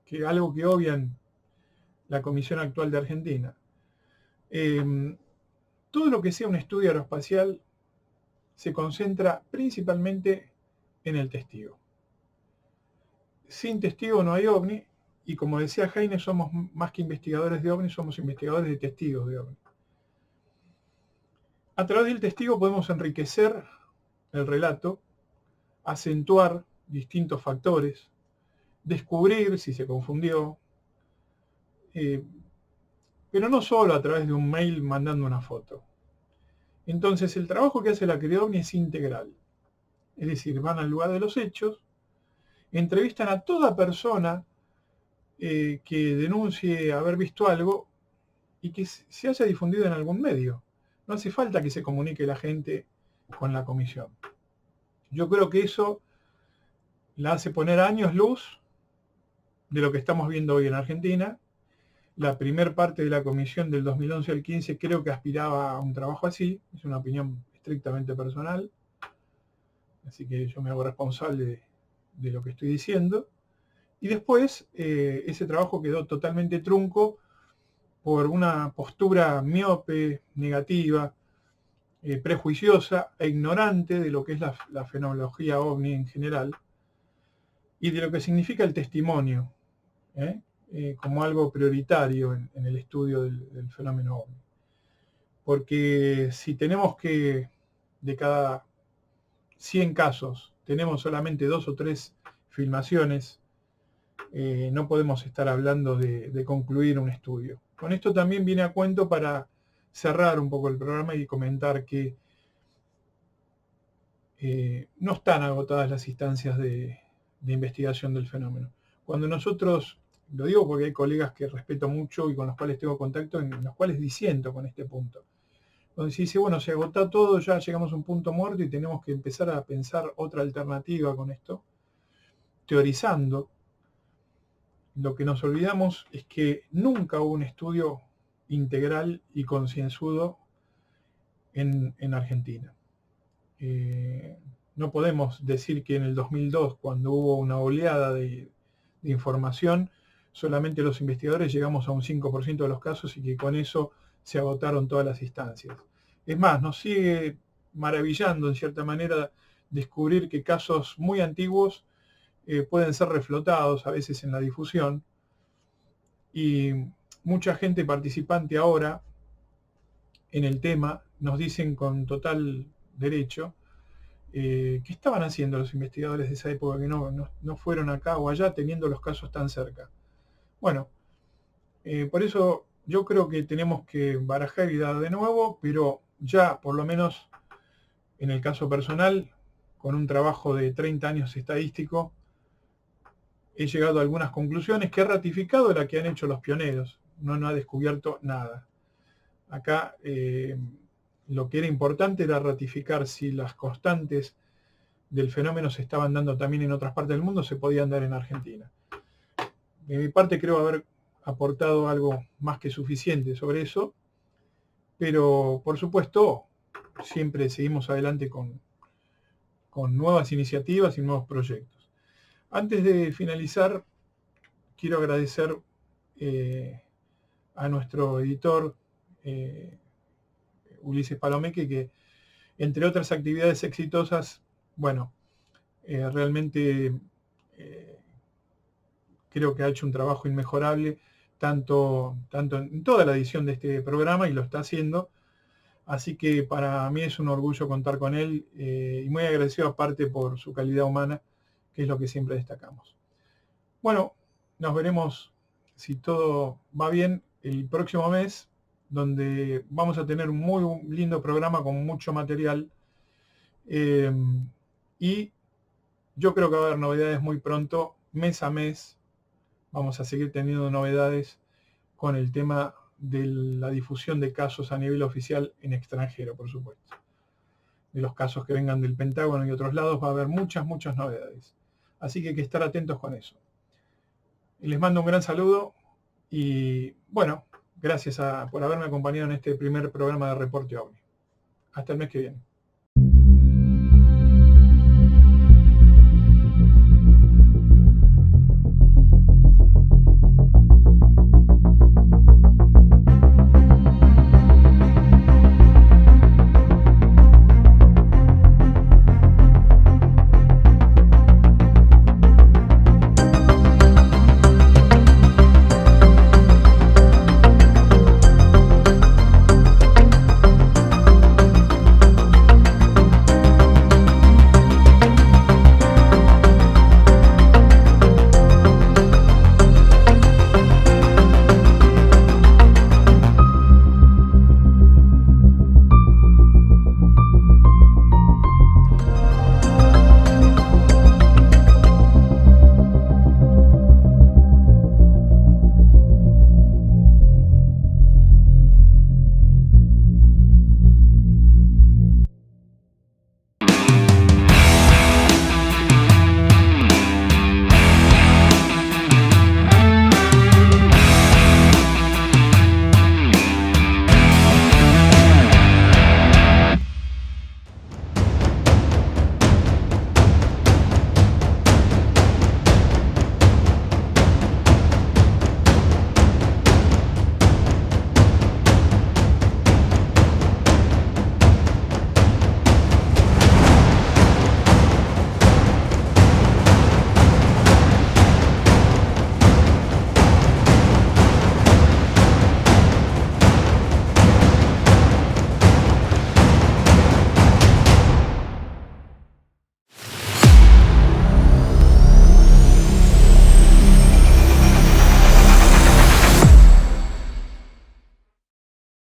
que algo que obvian la Comisión actual de Argentina. Todo lo que sea un estudio aeroespacial se concentra principalmente en el testigo. Sin testigo no hay ovni, y como decía Heine, somos más que investigadores de ovni, somos investigadores de testigos de ovni. A través del testigo podemos enriquecer el relato, acentuar distintos factores, descubrir si se confundió, pero no solo a través de un mail mandando una foto. Entonces el trabajo que hace la CRIOD OVNI es integral. Es decir, van al lugar de los hechos, entrevistan a toda persona que denuncie haber visto algo y que se haya difundido en algún medio. No hace falta que se comunique la gente con la comisión. Yo creo que eso la hace poner años luz de lo que estamos viendo hoy en Argentina. La primer parte de la comisión del 2011 al 15 creo que aspiraba a un trabajo así, es una opinión estrictamente personal, así que yo me hago responsable de lo que estoy diciendo. Y después ese trabajo quedó totalmente trunco por una postura miope, negativa, prejuiciosa e ignorante de lo que es la fenomenología ovni en general y de lo que significa el testimonio, como algo prioritario en el estudio del fenómeno ovni. Porque si tenemos que, de cada 100 casos, tenemos solamente 2 o 3 filmaciones, no podemos estar hablando de concluir un estudio. Con esto también viene a cuento para cerrar un poco el programa y comentar que no están agotadas las instancias de investigación del fenómeno. Cuando nosotros, lo digo porque hay colegas que respeto mucho y con los cuales tengo contacto, en los cuales disiento con este punto. Donde se dice, bueno, se agotó todo, ya llegamos a un punto muerto y tenemos que empezar a pensar otra alternativa con esto, teorizando. Lo que nos olvidamos es que nunca hubo un estudio integral y concienzudo en Argentina. No podemos decir que en el 2002, cuando hubo una oleada de información, solamente los investigadores llegamos a un 5% de los casos y que con eso se agotaron todas las instancias. Es más, nos sigue maravillando en cierta manera descubrir que casos muy antiguos pueden ser reflotados a veces en la difusión, y mucha gente participante ahora en el tema nos dicen con total derecho qué estaban haciendo los investigadores de esa época que no fueron acá o allá teniendo los casos tan cerca. Bueno, por eso yo creo que tenemos que barajar y dar de nuevo, pero ya por lo menos en el caso personal, con un trabajo de 30 años estadístico, he llegado a algunas conclusiones que he ratificado la que han hecho los pioneros. No ha descubierto nada. Acá lo que era importante era ratificar si las constantes del fenómeno se estaban dando también en otras partes del mundo, se podían dar en Argentina. De mi parte creo haber aportado algo más que suficiente sobre eso, pero por supuesto siempre seguimos adelante con nuevas iniciativas y nuevos proyectos. Antes de finalizar, quiero agradecer a nuestro editor Ulises Palomeque, que entre otras actividades exitosas, bueno, realmente creo que ha hecho un trabajo inmejorable, tanto en toda la edición de este programa, y lo está haciendo. Así que para mí es un orgullo contar con él, y muy agradecido aparte por su calidad humana, que es lo que siempre destacamos. Bueno, nos veremos, si todo va bien, el próximo mes, donde vamos a tener un muy lindo programa con mucho material, y yo creo que va a haber novedades muy pronto, mes a mes. Vamos a seguir teniendo novedades con el tema de la difusión de casos a nivel oficial en extranjero, por supuesto. De los casos que vengan del Pentágono y otros lados va a haber muchas novedades. Así que hay que estar atentos con eso. Y les mando un gran saludo y bueno, gracias por haberme acompañado en este primer programa de Reporte OVNI. Hasta el mes que viene.